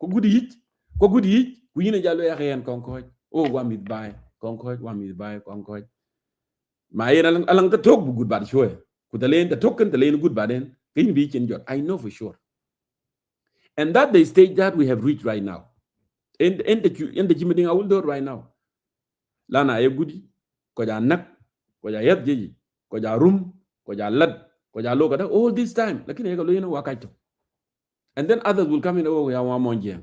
We need to concord. Oh, one meet by concord, concord. My along the talk good bad show. Could the lane the token, the lane good bad then? Can be in your I know for sure. And that the stage that we have reached right now. In the Jimmy I will do it right now. Lana a goody, koja nak, koja yet jiji, koja room, koja lad, koja loga, all this time. Like in a wakaito. And then others will come in over here one monjang.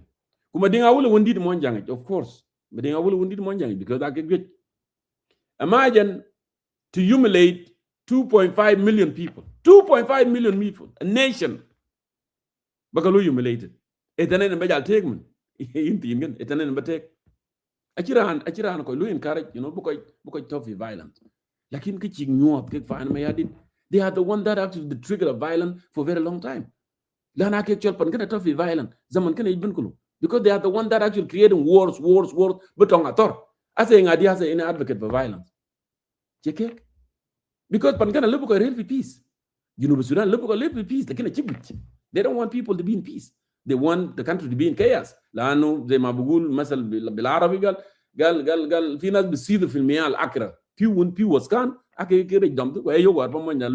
Kumadinga will wounded monjang, of course. But I will wounded monjang because I can get. Imagine to humiliate 2.5 million people. 2.5 million people. A nation. Bakalu humiliated. Etanen and Bajal Tegman. Etanen and Batek. Achiran ko lu encourage, you know, because tough violence. Like in kitching new up, they are the one that actually the trigger of violence for a very long time. Lana ke cholpan kana tough violent. Zaman kana ibn kulu. Because they are the one that actually creating wars, but on ator. I say ngadi as an advocate for violence. Check. Because Pankana live for real peace. You know, Sudan live for peace. They don't want people to be in peace. They want the country to be in chaos. Lano زي ما بقول مثل بالعربي قال في ناس بيصيدوا في المياه العكرة. Piu was can. Ake kere jamtu. Kwa hiyo war pamoja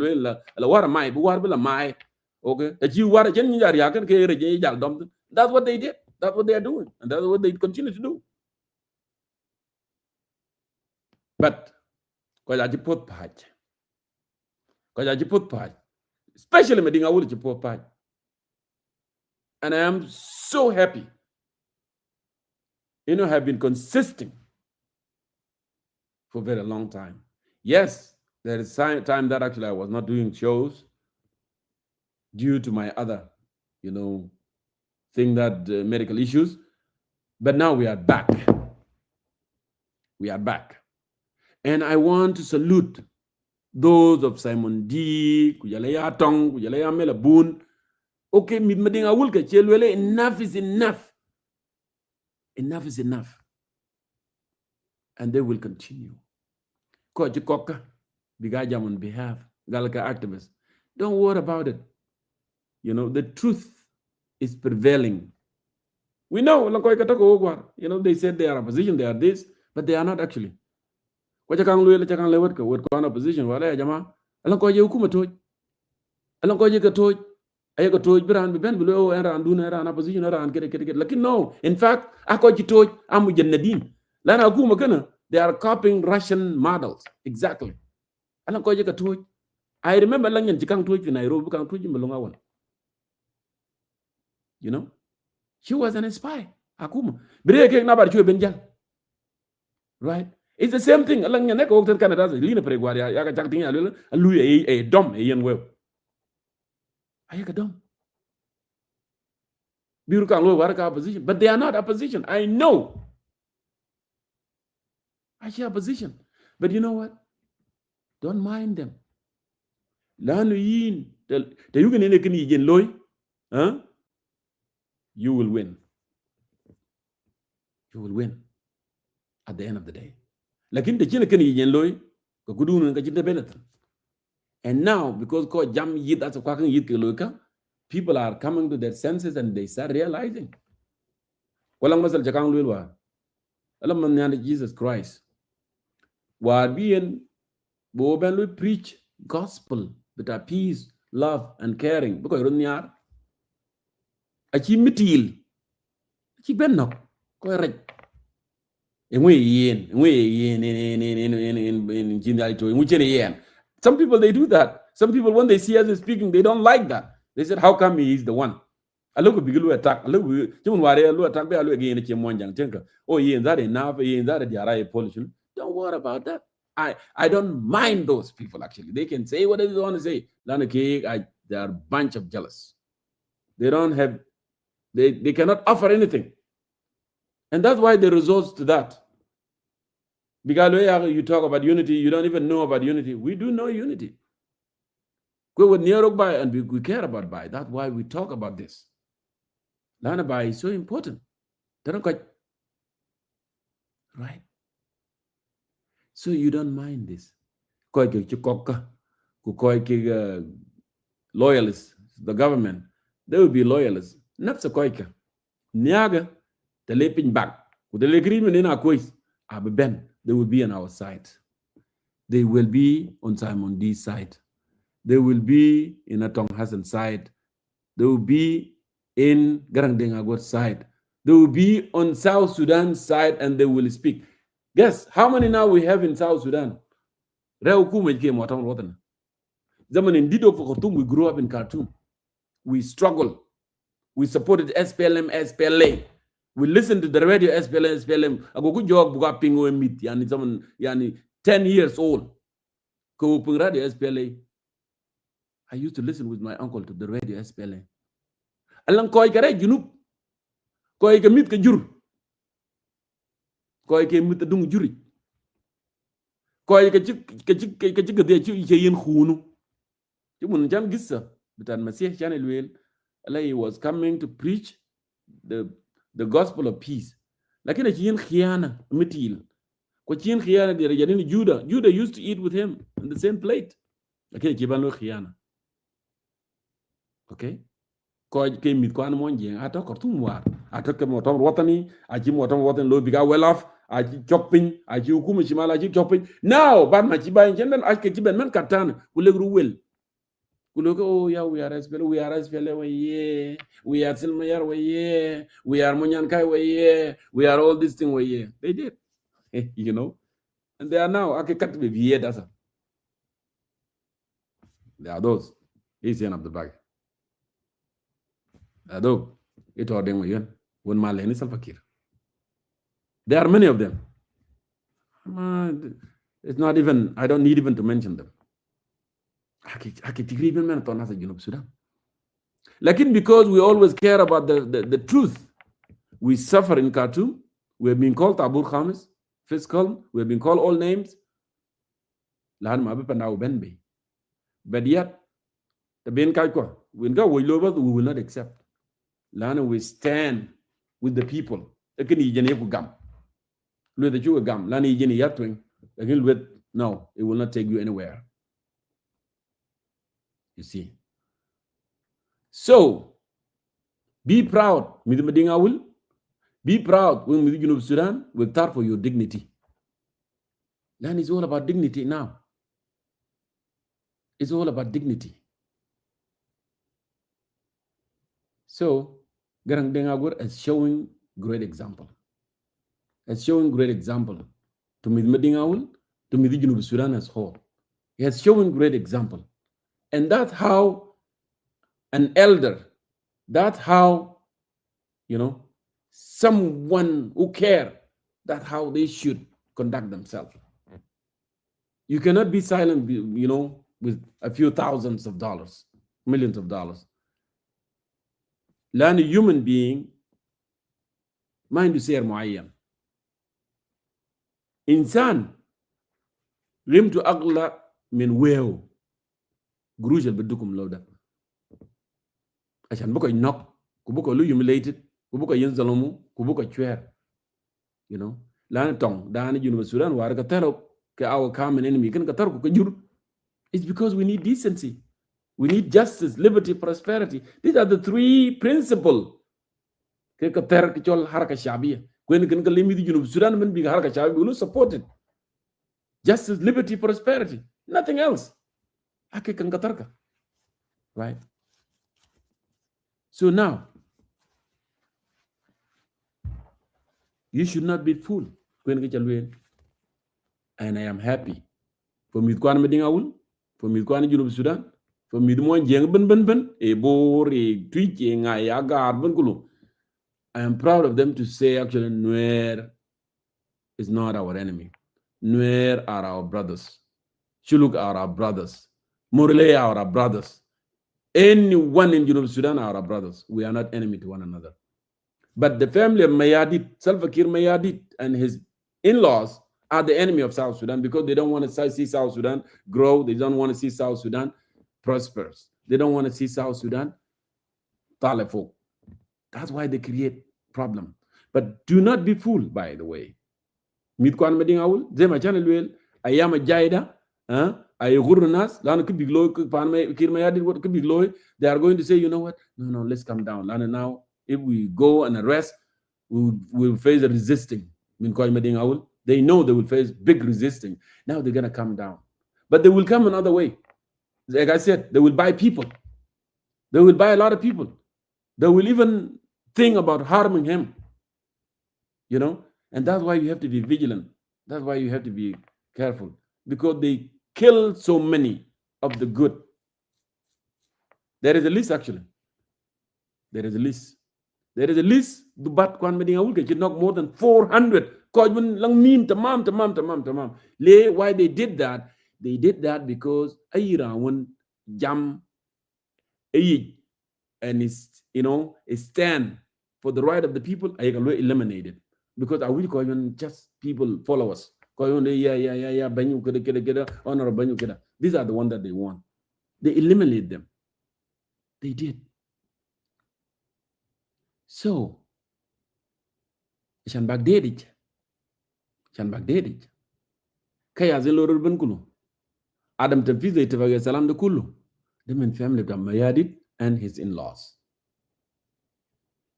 la war mai. Bu war bila mai. Okay. Achi war jen njari yakan kere jen jal jamtu. That's what they did. That's what they are doing. And that's what they continue to do. But because I put patch. Because I put patch. Especially me dinga wuli put patch. And I am so happy. You know, have been consistent for a very long time. Yes, there is time that actually I was not doing shows due to my other, you know, thing that medical issues. But now we are back. We are back. And I want to salute those of Simon D, Kujalaya Tong, Kujalaya Melabun. Okay, enough is enough. Enough is enough. And they will continue. Koji Koka, Bigajam on behalf, Galaka activists. Don't worry about it. You know, the truth is prevailing. We know, you know, they said they are opposition, they are this, but they are not actually. Opposition, no, in fact, they are copying Russian models. Exactly. I remember Langan Jikang Twitch in Nairobi, You know, she was an spy. Akuma. Breke na bar chu benjal. Right? It's the same thing. Alang ne ko ten Canada lina pregwaria ya ka chakting alu a dom e yen we. Ayaka dom. Biru kan lo war ka opposition, but they are not opposition. I know. I hear opposition. But you know what? Don't mind them. Lanu yin the you can in a yen loy, huh? You will win. You will win at the end of the day. Lakin the china can yen loy, ko gudun ka jinta benatan. And now, because ko jam yit that's a kwakan yit loka, people are coming to their senses and they start realizing. Walang masal jakang lulwa. Alam man yan Jesus Christ. War being boben we preach gospel with a peace, love, and caring. Because run yar. Achi mitil. Achi benok. Ko rek. Engwe yen in jinalito. Engwe yen. Some people, they do that. Some people, when they see us speaking, they don't like that. They said, how come he is the one? I look at big attack. I look at attack. I look again at Chemon. Oh, he is that enough? He is that the pollution. Don't worry about that. I don't mind those people, actually. They can say whatever they want to say. They are a bunch of jealous. They don't have, they cannot offer anything. And that's why the results to that. Because you talk about unity, you don't even know about unity. We do know unity. And we care about by. That's why we talk about this. Lana by is so important. Right? So you don't mind this. Loyalists, the government, they will be loyalists. Not so koika. Niaga, the leaping back. With the agreement in our quiz, Ben, they will be on our side. They will be on Simon D's side. They will be in Atong Hassan's side. They will be in Garang Dengagot's side. They will be on South Sudan's side and they will speak. Guess how many now we have in South Sudan? Zaman in Dido for Khartoum, we grew up in Khartoum. We struggled. We supported SPLM, SPLA. We listened to the radio SPLM, SPLM. I go good job, buga pingo and meet. Yani 10 years old. Ko radio SPLA. I used to listen with my uncle to the radio SPLA. Alang koi kare junub. Koi ke mit ke jur. Koi ke mit dung juri. Koi ke chik de chi yen khunu. Chimun jam gissa. Bitan Masih Channel Will. He was coming to preach the gospel of peace. Lakini yin khiyana mitil. Ko yin khiyana de yani Judah. Judah used to eat with him in the same plate. Lakini kiban lo khiyana. Okay? Ko ke mit ko an monje ata ko tumwar. Ata ke motom watani, aji motom watan lo biga well off, aji chopping, aji hukumu chimala aji chopping. Now, ban ma chiba njenden aji chiben men katan kulegru well. Oh yeah, we are SPL, we are Silmayar, we are Munyankai, we are all these things, They did, you know, and they are now. I can't be that's They are those. He's the end of the bag. Ado, it or them again. One Malay is Fakir. There are many of them. It's not even. I don't need even to mention them. Lakin because we always care about the truth, we suffer in Khartoum. We have been called Tabur Khamis, fiscal. We have been called all names. But yet, the Ben Kaikwa, we will not accept. We stand with the people. No, it will not take you anywhere. You see. So, be proud. Be proud when you of Sudan will start for your dignity. Land is all about dignity now. It's all about dignity. So, Garang Dengagur is showing great example. It's showing great example to Medingawul, to Medijun of Sudan as whole. He has shown great example. And that's how an elder, that's how someone who care that how they should conduct themselves. You cannot be silent, with a few thousands of dollars, millions of dollars. لأن human being ما عنده سعر معين. إنسان قيمته أغلى من ويو قروش اللي بدكم لو ده عشان بكره ينق كبكره لو humiliated كبكره ينظلموا كبكره تشوير لأن تون ده أنا جنوب السودان وارك ترى our common enemy كن كتر كجور. It's because we need decency, we need justice, liberty, prosperity. These are the three principles. كتر كجول حركة شعبية كون كن كلمة دي جنوب السودان من بيجي حركة شعبية بيقولوا support it. Justice, liberty, prosperity, nothing else. Hake kan katarka, right? So now, you should not be fooled. And I am happy for me kwan meding awul, for me kwan junub Sudan, for me mo jeng ben e bor e tweet e nga ya gar ben kulu. I am proud of them to say actually Nuer is not our enemy. Nuer are our brothers. Shuluk are our brothers. Murle are our brothers. Anyone in Junub Sudan are our brothers. We are not enemy to one another. But the family of Mayadit, Salva Kiir Mayadit and his in-laws are the enemy of South Sudan because they don't want to see South Sudan grow. They don't want to see South Sudan prosper. They don't want to see South Sudan talefo. That's why they create problem. But do not be fooled, by the way. Midkwan meding awul, zema channel wel, ayama jaida, ay gurnas, lan could be low, Kirmayadi, what could be low. They are going to say, you know what? No, let's come down. Lana now, if we go and arrest, we'll face a resisting. They know they will face big resisting. Now they're gonna come down. But they will come another way. Like I said, they will buy people. They will buy a lot of people. They will even think about harming him. And that's why you have to be vigilant. That's why you have to be careful. Because they kill so many of the good. There is a list, actually. There is a list. There is a list. But kwan meding awul ke knock more than 400. Why they did that? They did that because ayira jam and is stand for the right of the people. I can eliminate it because I will call just people followers. These are the ones that they want. They eliminate them. They did. So, Shan Bagdadij. Kaya zelo ben kulu. Adam Tafiza itafaga salam de kulu. The main family of Mayadit and his in-laws.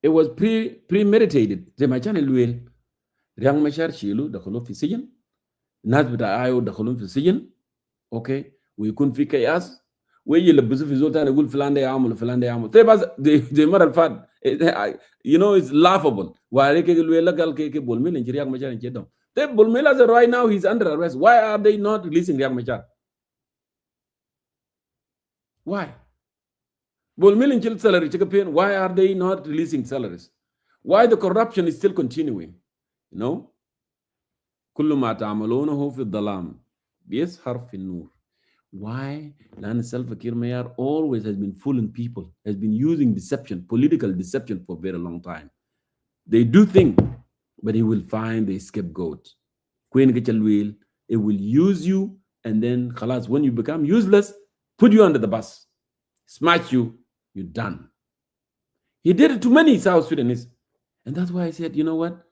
It was premeditated. The Machane Luel, Riang Machar Shilu, the Holo Physician, Nazbita Ayo, the Holo Physician. Okay, we couldn't figure us. Where you the Buzu Zoltan, a good Flande Amul. They mother fat. It's laughable. Why they Bulmil and Riang Machar and Chedom. They Bulmil right now, he's under arrest. Why are they not releasing Riang Machar? Why? Bulmil and Chil salary, why are they not releasing salaries? Why the corruption is still continuing? كل ما تعملونه في الظلام بيظهر في النور. Why? Lan Salva Kiir Mayar always has been fooling people, has been using deception, political deception for a very long time. They do think, but he will find the scapegoat. It will use you, and then khalas, when you become useless, put you under the bus, smash you, you're done. He did it to many South Sudanese. And that's why I said, you know what?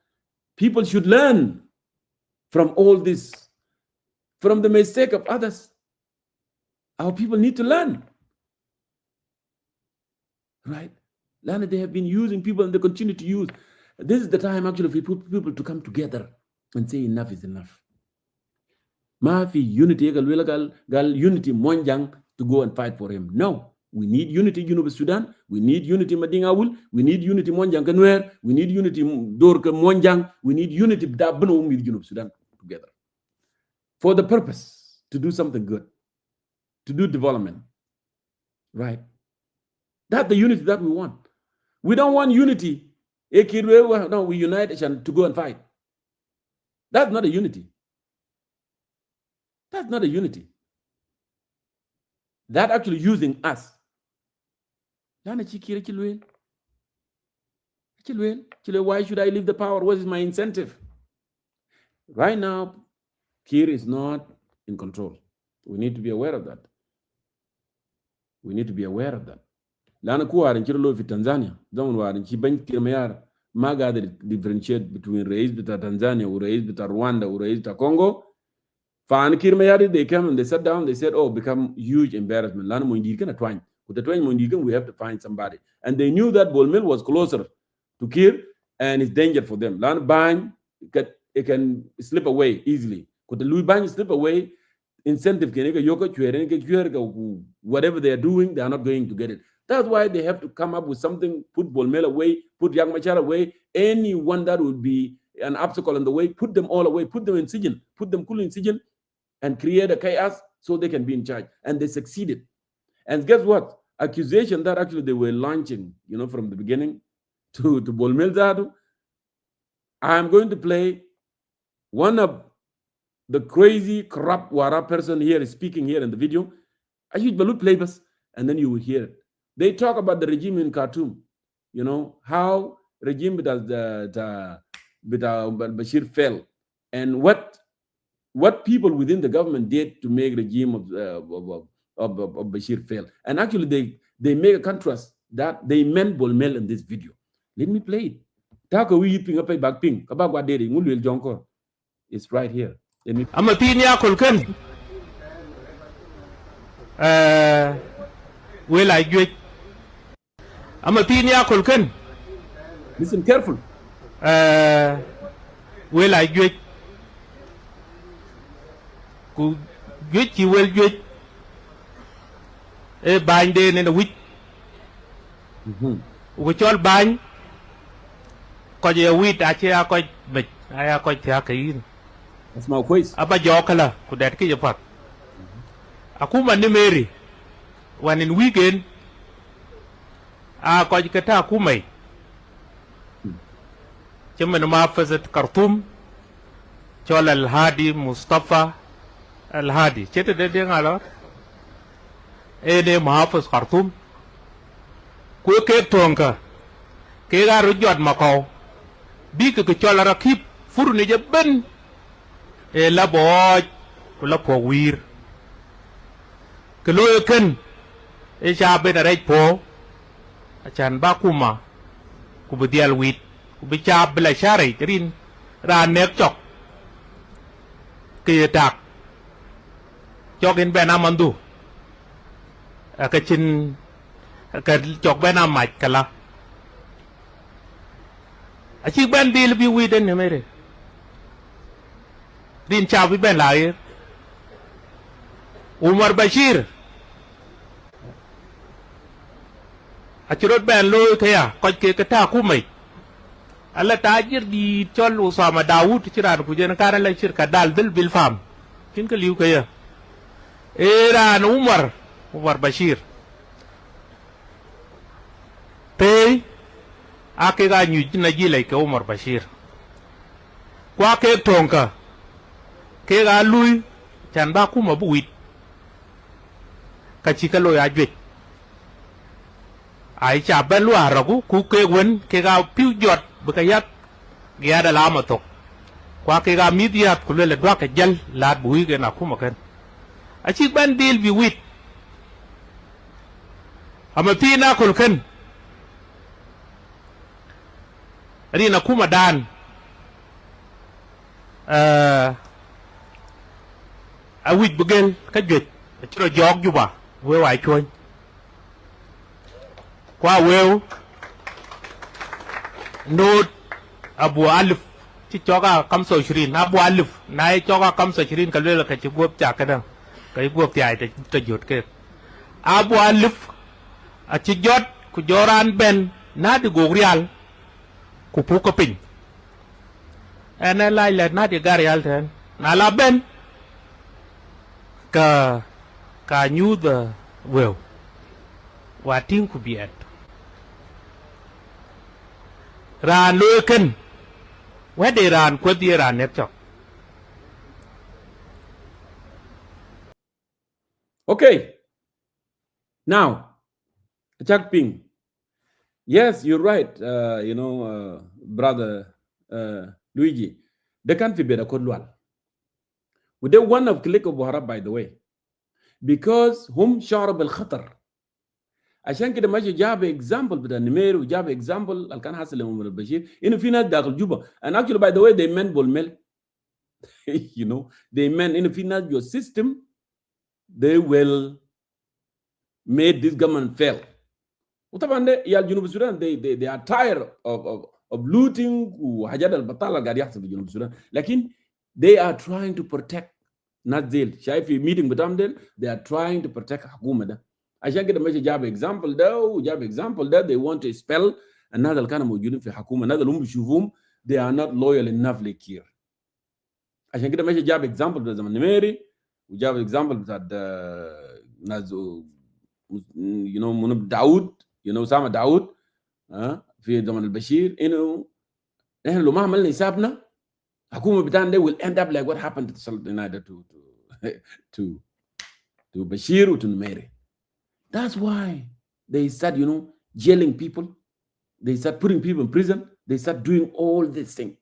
People should learn from all this, from the mistake of others. Our people need to learn. Right? Learn that they have been using people and they continue to use. This is the time actually for people to come together and say enough is enough. Mafi unity, gal unity monjang to go and fight for him. No. We need unity Junub Sudan. We need unity Madingawul. We need unity Monjang Kanwer. We need unity Dorka Monjang. We need unity Dabno with Junub Sudan together. For the purpose to do something good. To do development. Right? That's the unity that we want. We don't want unity No, we unite to go and fight. That's not a unity. That's not a unity. That actually using us. Why should I leave the power? What is my incentive? Right now, Kir is not in control. We need to be aware of that. We need to be aware of that. Lana kuwarin kirlo fi Tanzania, zaman warin ki ban kirmayar maga da differentiate between Reis bita Tanzania, Reis bita Rwanda, Reis bita Congo. Fan kirmayar, they came and they sat down, they said, oh, become huge embarrassment. Lana mo hindi kana twine. Kuta twine mo hindi kan, we have to find somebody. And they knew that Bolmel was closer to Kir and it's danger for them. Lana bang, it can slip away easily. Kuta Louis bang slip away, incentive whatever they are doing, they are not going to get it. That's why they have to come up with something, put Bolmel away, put Young Machar away, anyone that would be an obstacle in the way, put them all away, put them in Sijan, put them cool in Sijan, and create a chaos so they can be in charge. And they succeeded. And guess what? Accusation that actually they were launching, from the beginning to Bolmel Zadu. I'm going to play one of the crazy, corrupt Wara person here is speaking here in the video. I use Balut Playbus, and then you will hear it. They talk about the regime in Khartoum, how regime Bashir fell, and what people within the government did to make regime of Bashir fail. And actually, they make a contrast that they meant Bolmel in this video. Let me play it. It's right here. Amatinya kulkan. Well, I get. Amatinya kulkan. Listen careful. Well, I get. Ku get you will get. Bind in a week. Which all bind. Cause you wheat, I say, I quite take. That's my voice. Aba jokala kudat ki japat. Aku mani Mary. When in weekend, ko jikata aku mai. Cuman mafazat Khartoum. Chol Al-Hadi Mustafa Al-Hadi. Cete dia ngalor. Ede mahafaz Khartoum. Kue ke tuangka. Ke ga rujot makau. Bi ke chol rakip furu ni jaben. La boy kula po wir kelo ken cha ben arai po achan ba kuma ku bedial wit ku bicha bela shari rin ra nek chok ke tak chok in ben amandu ka chin ka chok ben amach kala achi ben dil bi wi den mere Din chào với bên lại Umar Bashir Achurot ben lôi thế à coi cái ta của mày Allah tajir di chol Usama Daud ciran kujen kara la shirka dal dil bil fam kin ka liu kaya era Umar Bashir te ake ga nyu na ji lai ka Umar Bashir kwa ke tonka ke ga lui chan ba kuma buit ka chika lo ya jwe ai cha ben lu aragu ku ke wen ke ga piu jot bu ka yak ya da la ma tok kwa ke ga media ku le dwa ka jal la bui ke na kuma kan a chi ban deal bi wit ama pina kul kan ari na kuma dan a wit bugel ka jwe chiro jog juba we wai chon kwa weu nốt Abu Alif chỉ cho cả cam soi shirin Abu Alif này cho cả cam soi shirin cái là cái chữ quốc chả cái đó cái quốc thì ai để cho dốt cái Abu Alif chỉ dốt của Joran Ben na đi gorial của phụ cấp pin anh lại là na đi garial thế na là Ben cả knew the well và tiếng của biệt ran loken where they ran kwadi ran netchok. Okay. Now, Chuck Ping. Yes, you're right. Brother Luigi. They can't be better Kodwal. With the one of Click of Buhara, by the way, because hum sharab al khatar. عشان كده ماشي جاب example بتاع نمير وجاب example اللي كان حاصل لعمر البشير انه في ناس داخل جوبا and actually by the way they meant Bolmel. They meant انه في ناس your system they will made this government fail. وطبعا ده يا جنوب السودان they are tired of looting وحاجات البطاله اللي قاعد يحصل في جنوب السودان لكن they are trying to protect ناس ديل شايف في ميتنج بتاعهم ديل they are trying to protect الحكومه ده عشان كده ماشي جاب example ده وجاب example ده they want to expel الناس اللي كانوا موجودين في الحكومه الناس اللي هم بيشوفوهم they are not loyal enough لكير عشان كده ماشي جاب example بتاع زمن نميري وجاب example بتاع ناس منو داود سامع داود في زمن البشير انه احنا لو ما عملنا حسابنا الحكومه بتاعنا will end up like what happened to Bashir or to Numeri. That's why they start jailing people, they start putting people in prison, they start doing all this thing.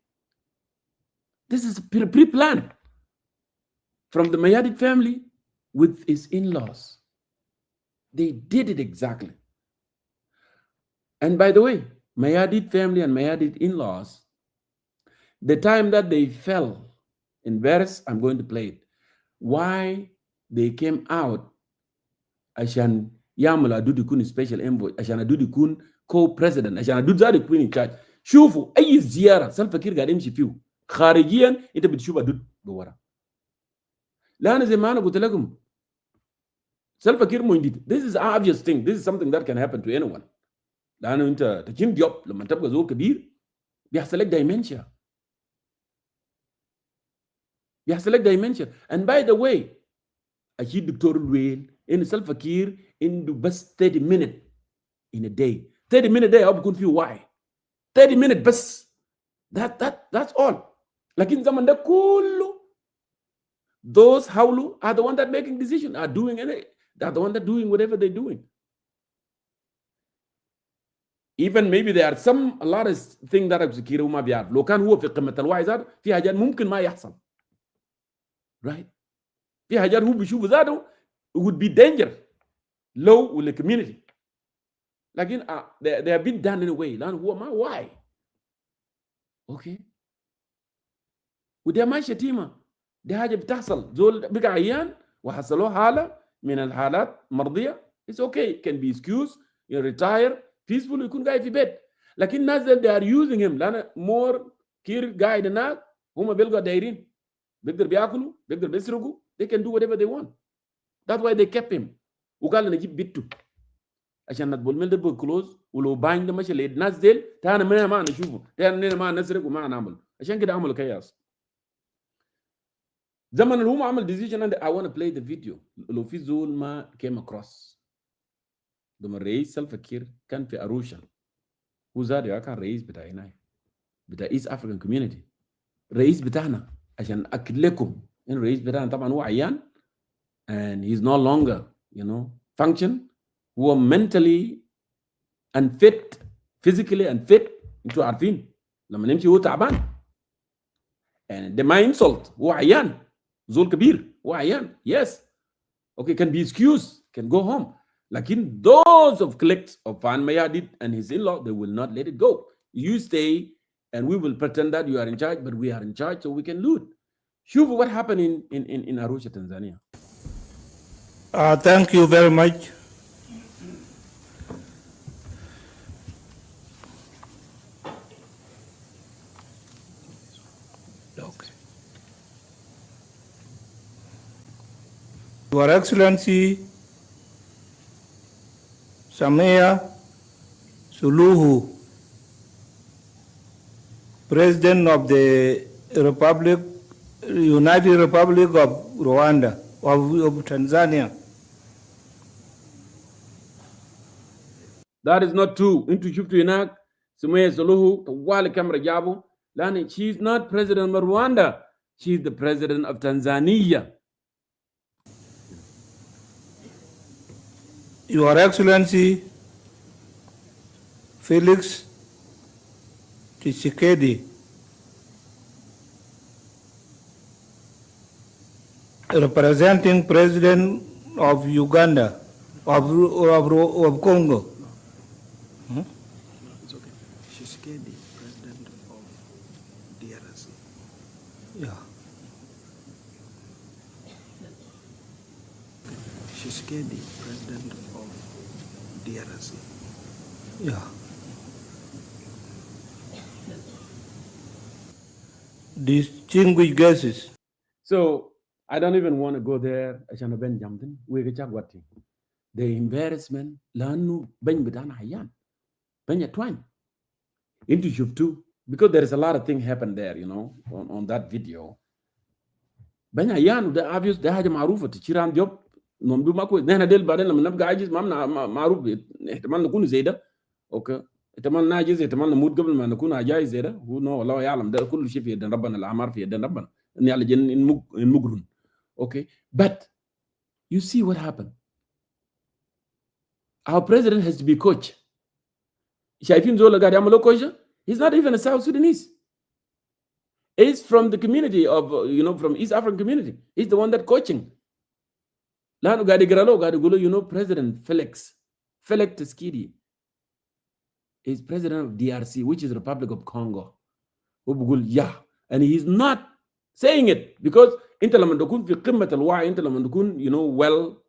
This is pre-planned from the Mayadit family with his in-laws. They did it exactly. And by the way, Mayadit family and Mayadit in-laws, the time that they fell in Beres, I'm going to play it. Why they came out, عشان يعمل أدود يكون special envoy, عشان أدود يكون co-president, عشان أدود زاد يكون in charge. شوفوا أي زيارة سلفا كير قاعد يمشي فيه خارجيا أنت بتشوف أدود بورا. لا أنا زي ما أنا قلت لكم سلفا كير موجود. This is an obvious thing. This is something that can happen to anyone. لأنه أنت تكين ديوب لما تبقى زول كبير بيحصل لك دايمنشيا. And by the way, أكيد دكتور الويل إن سلفا كير عنده بس 30 minutes in a day. 30 minutes ده بيكون فيه واعي. 30 minutes بس. That's all. لكن زمن ده كله those حوله are the one that making decision, are doing it. They're the one that doing whatever they're doing. Even maybe there are a lot of things that كير وما بيعرف. لو كان هو في قمة الوعي ذاته في حاجات ممكن ما يحصل. Right? في حاجات هو بيشوف ذاته it would be danger low with the community. لكن they have been done in a way. لأنه هو ما واعي. Okay. وده ما شتيمة. ده حاجة بتحصل. زول بقى عيان وحصلوا حالة من الحالات مرضية. It's okay. Can be excused. You retire. Peaceful. يكون قاعد في بيت. لكن الناس they are using him. لأن more كير قاعد هناك هم بيلقوا دايرين. بيقدر بياكلوا. بيقدر بيسرقوا. They can do whatever they want. That's why they kept him. وقال نجيب بيته. عشان نتبول من ده كلوز ولو باين ده ماشي لقيت ناس ديل تانا منها ما نشوفه. تانا ما نسرق وما نعمل. عشان كده عملوا كياس. زمن اللي هم عمل decision I want to play the video. لو في زول ما came across. لما الرئيس سلفا كير كان في أروشا. هو زاد كان رئيس بتاع هنا. بتاع East African Community. رئيس بتاعنا عشان أكد لكم إن الرئيس بتاعنا طبعا هو عيان and he's no longer function. هو mentally unfit, physically unfit. انتوا عارفين لما نمشي هو تعبان. And the my insult هو عيان. زول كبير هو عيان. Yes. Okay, can be excused, can go home. لكن those of cliques of Fan Mayadit and his in-law, they will not let it go. You stay and we will pretend that you are in charge, but we are in charge so we can loot. شوفوا what happened in Arusha, Tanzania. Thank you very much. Okay. Your Excellency Samia Suluhu, President of the United Republic of Rwanda, of Tanzania. That is not true. Into Shuftu Inak, Sumaya Suluhu, the Wali Kamra Jabu, Lani, she's not president of Rwanda. She's the president of Tanzania. Your Excellency Felix Tshisekedi, representing President of Uganda, of Congo. It's okay. Tshisekedi, president of DRC. Yeah. Tshisekedi, president of DRC. Yeah. Distinguished guests. So I don't even want to go there. The embarrassment, lanu ben bitana hayan, ben yatwan. Into Shuftu, because there is a lot of things happen there, on that video. Ben hayan, the obvious, the haja marufa to chiran job, nomdu mako, then a del baden, I'm not gajis, mamna maruf, etaman the kun zeda, okay. Etaman najis, etaman the mood government, the kun ajay zeda, who know Allah yalam, the kulu ship yet, the rabban, the amar fi, the rabban, and the allergen in Mugrun. Okay. But you see what happened. Our president has to be coach. Shaifin Zola Gadiamalo coach. He's not even a South Sudanese. He's from the community of, from East African community. He's the one that coaching. Lanu Gadi Garalo, Gadi Gulo, President Felix Tshisekedi is president of DRC, which is the Republic of Congo. And he's not saying it because Intalamandokun fi qimmat al-wa'i, Intalamandokun, well,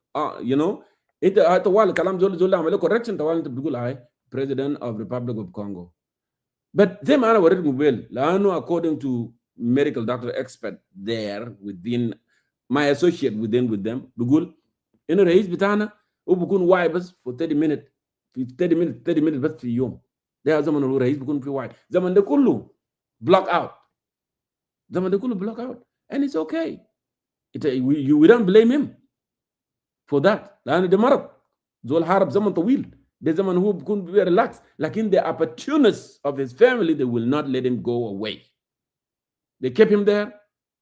Inta Tawal Kalam Zola Amelo correction Tawal Tabugul President of Republic of Congo. But them are worried mobile. Lano, according to medical doctor expert there within my associate with them, Bugul, in a race bitana, Ubukun wibers for 30 minutes, 30 minutes, but for you. There are someone who raise Bukun for why. Zaman de Kulu block out. Zaman de Kulu block out. And it's okay. We don't blame him for that. لأن ده مرض زول حارب زمن طويل ده زمن هو بيكون relax لكن the opportunists of his family they will not let him go away. They kept him there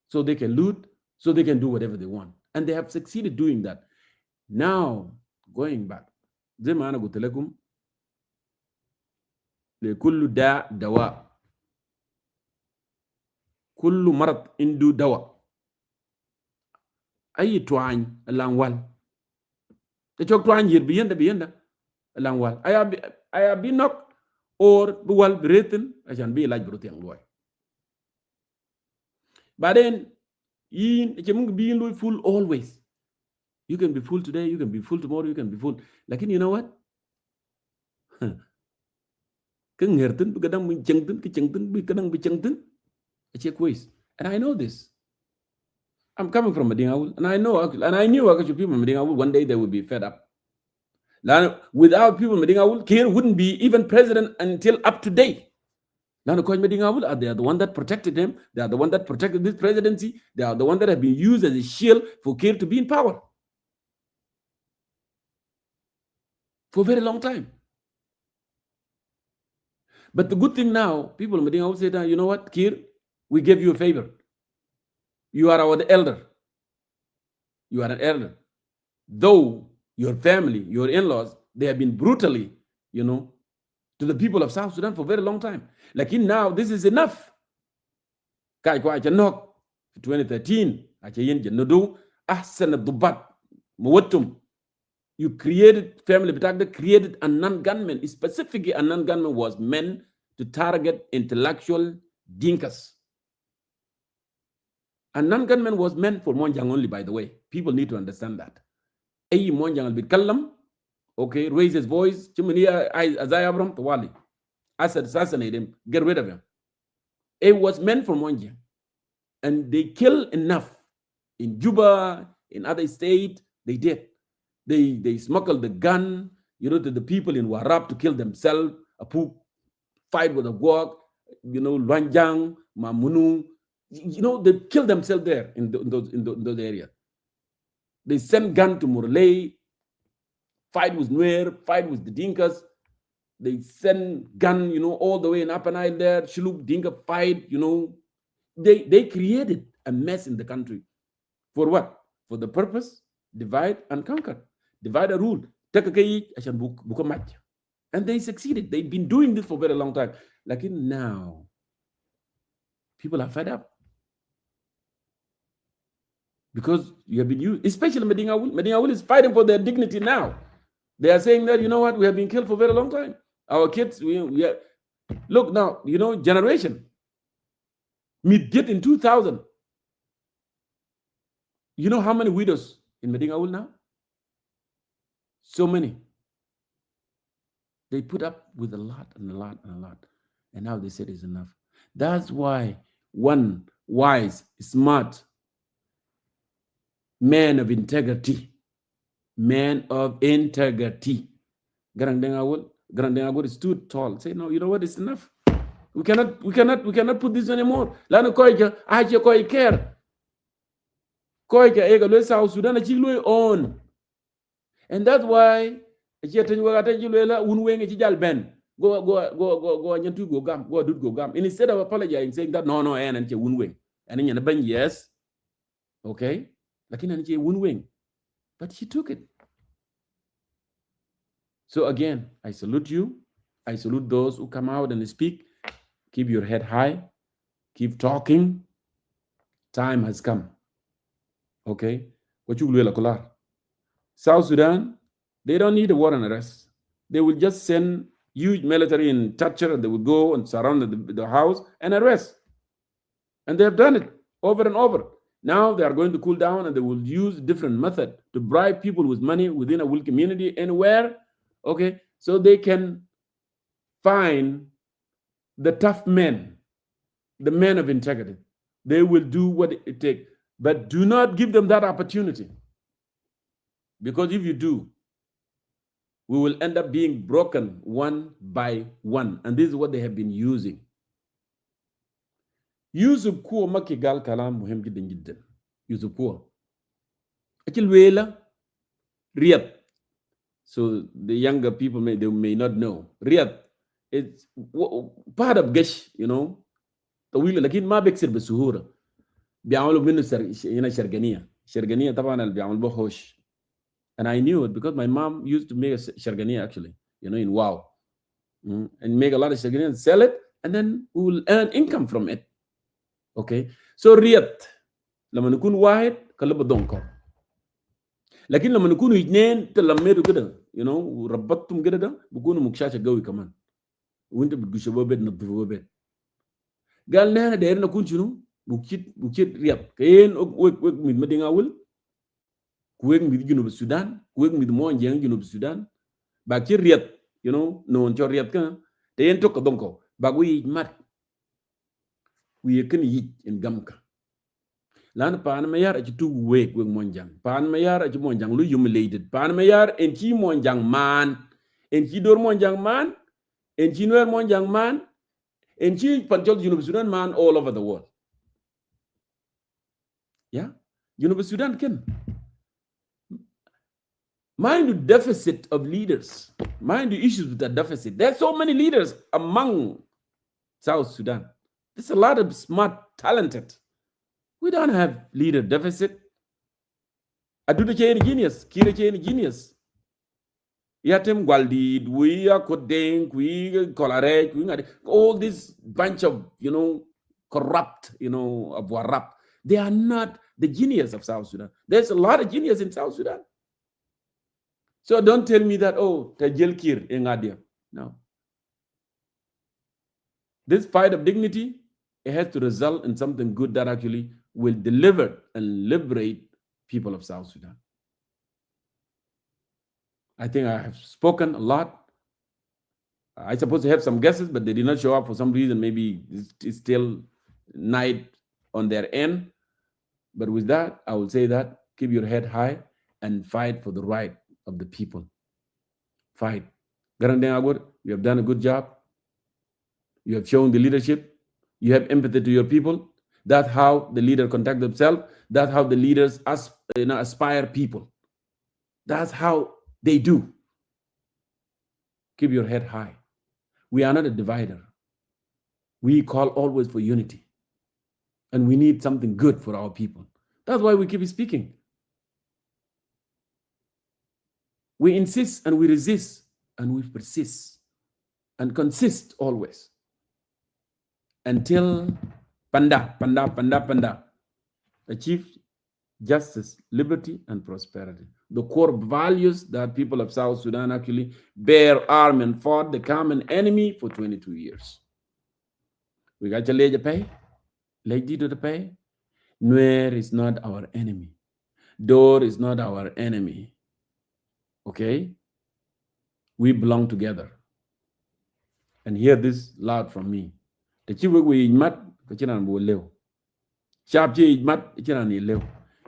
so they can loot, so they can do whatever they want, and they have succeeded doing that. Now going back زي ما أنا قلت لكم لكل داء دواء كل مرض عنده دواء أي توعين الأنوال the chok to anjir biyenda langwal aya bi nok or bu wal breten ajan bi laaj brut yang loy baden yin ke mung bi loy full always. You can be full today, you can be full tomorrow, you can be full, lakin you know what, ke ngerten bu kadang mi cengten ke cengten bi kadang bi cengten a check ways. And I know this. I'm coming from Madingaul, and I know, and I knew actually people in Madingaul one day they would be fed up. Without people in Madingaul, Kir wouldn't be even president until up to date. Now, Madingaul, they are the one that protected him. They are the one that protected this presidency. They are the one that have been used as a shield for Kir to be in power for a very long time. But the good thing now, people in Madingaul say, you know what, Kir, we gave you a favor. You are our elder. You are an elder. Though your family, your in-laws, they have been brutally, to the people of South Sudan for a very long time. Like now, this is enough. 2013, you created family, but created a non-gunman. Specifically, a non-gunman was meant to target intellectual dinkas. A non-gunman was meant for Monjang only, by the way. People need to understand that. Ay Monjang will be kallam, okay, raise his voice, Chimania Azayabram Tawali. Assassinate him, get rid of him. It was meant for Monjang. And they killed enough. In Juba, in other states, they did. They smuggled the gun, to the people in Warab to kill themselves, Apu, fight with a Gwak, Luanjang, Mamunu. They killed themselves there in those areas. They sent gun to Murley, fight with Nuer, fight with the Dinkas. They send gun, all the way in Upper Nile there. Shuluk Dinka fight, They created a mess in the country. For what? For the purpose, divide and conquer. Divide and rule. Take a key, and they succeeded. They've been doing this for a very long time. Like now, people are fed up. Because you have been used, especially Medina Will is fighting for their dignity now. They are saying that, we have been killed for a very long time. Our kids, we are, look now, generation. Mid-get in 2000. You know how many widows in Medina Will now? So many. They put up with a lot and a lot and a lot. And now they said it's enough. That's why one wise, smart man of integrity, Garang Dengawul stood tall. Say, no, you know what? It's enough. We cannot put this anymore. Lana koika, aje koi care. Koika ega lo South Sudan achilwe on. And that's why go gam. And instead of apologizing, saying that no, and wing. And then yes. Okay. Lakini wing. But he took it. So again, I salute you. I salute those who come out and speak. Keep your head high. Keep talking. Time has come. Okay? What you will South Sudan, they don't need a warrant arrest. They will just send huge military in Thatcher, and they will go and surround the house and arrest. And they have done it over and over. Now they are going to cool down, and they will use different method to bribe people with money within a will community anywhere. Okay, so they can find the tough men, the men of integrity. They will do what it takes, but do not give them that opportunity. Because if you do, we will end up being broken one by one. And this is what they have been using. Yusuf Kuo makigal kalam muhim jidden jidden. Yusuf Kuo. Akil wela Riyadh. So the younger people may not know. Riyadh, it's part of Gesh, طويلة لكن ما بيكسر بسهولة. بيعملوا منه هنا شرقانية طبعا اللي بيعمل به هوش. And I knew it because my mom used to make a shargania actually, in Wow. And make a lot of shargania and sell it, and then we will earn income from it. Okay? So Riyadh, لما نكون واحد كله بدونكو. لكن لما نكونوا اثنين تلميتوا كده, وربطتم كده ده بكونوا مكشاشة قوي كمان. وانت بتقشوا بيت نظفوا بيت. قال نحن دايرين نكون شنو؟ بوكيت رياض. كاين وك من مدينة أول. Kuwek mit Junub Sudan, kuwek mit Monjang Junub Sudan, baki Riyadh, non cho Riyadh kan, te yen to kadonko, bagui mat, we can eat in Gamka. Lan pan mayar at 2 week with Monjang, pan mayar at Monjang, lu humiliated, pan mayar and chi Monjang man, and chi dor Monjang man, and chi nuer Monjang man, and chi panchol Junub Sudan man all over the world. Yeah? Junub Sudan can. Mind the deficit of leaders. Mind the issues with the deficit. There's so many leaders among South Sudan. There's a lot of smart, talented. We don't have leader deficit. I do the chain genius. Kira chain genius. Yatem Gwaldid, we are Kodeng, we Kolarek, we all this bunch of, corrupt, of Warap. They are not the genius of South Sudan. There's a lot of genius in South Sudan. So don't tell me that, Tajel Kir in Adia. No. This fight of dignity, it has to result in something good that actually will deliver and liberate people of South Sudan. I think I have spoken a lot. I suppose to have some guesses, but they did not show up for some reason. Maybe it's still night on their end. But with that, I will say that keep your head high and fight for the right of the people. Fight. Garandeng Agor, you have done a good job. You have shown the leadership. You have empathy to your people. That's how the leader conduct themselves. That's how the leaders aspire people. That's how they do. Keep your head high. We are not a divider. We call always for unity. And we need something good for our people. That's why we keep speaking. We insist and we resist and we persist and consist always until Panda achieve justice, liberty, and prosperity. The core values that people of South Sudan actually bear arm and fought the common enemy for 22 years. We got to lay the pay, lay to the pay. Nuer is not our enemy. Dor is not our enemy. Okay? We belong together. And hear this loud from me. The chiwek we mat kachiran bo lew. Sharp je mat kachiran ni lew.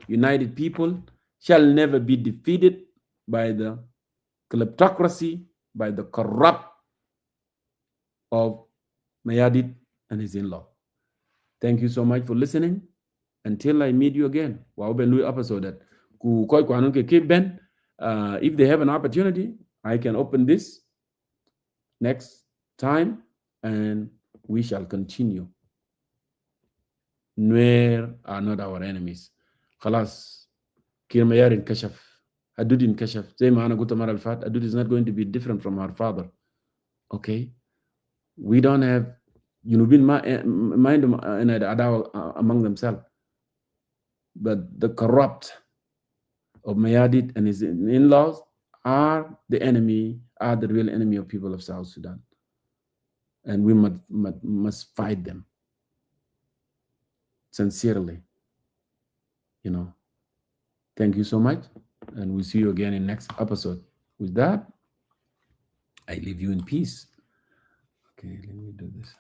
United people shall never be defeated by the kleptocracy, by the corrupt of Mayadit and his in-law. Thank you so much for listening. Until I meet you again. Episode that if they have an opportunity, I can open this next time and we shall continue. Nuer are not our enemies. Khalas, Kirmayar in Kashaf, Adud in Kashaf, Zayma Gutamar al-Fat, Adud is not going to be different from our father. Okay? We don't have, mind among themselves. But the corrupt of Mayadit and his in-laws are the enemy, are the real enemy of people of South Sudan. And we must fight them sincerely. Thank you so much. And we'll see you again in next episode. With that, I leave you in peace. Okay, let me do this.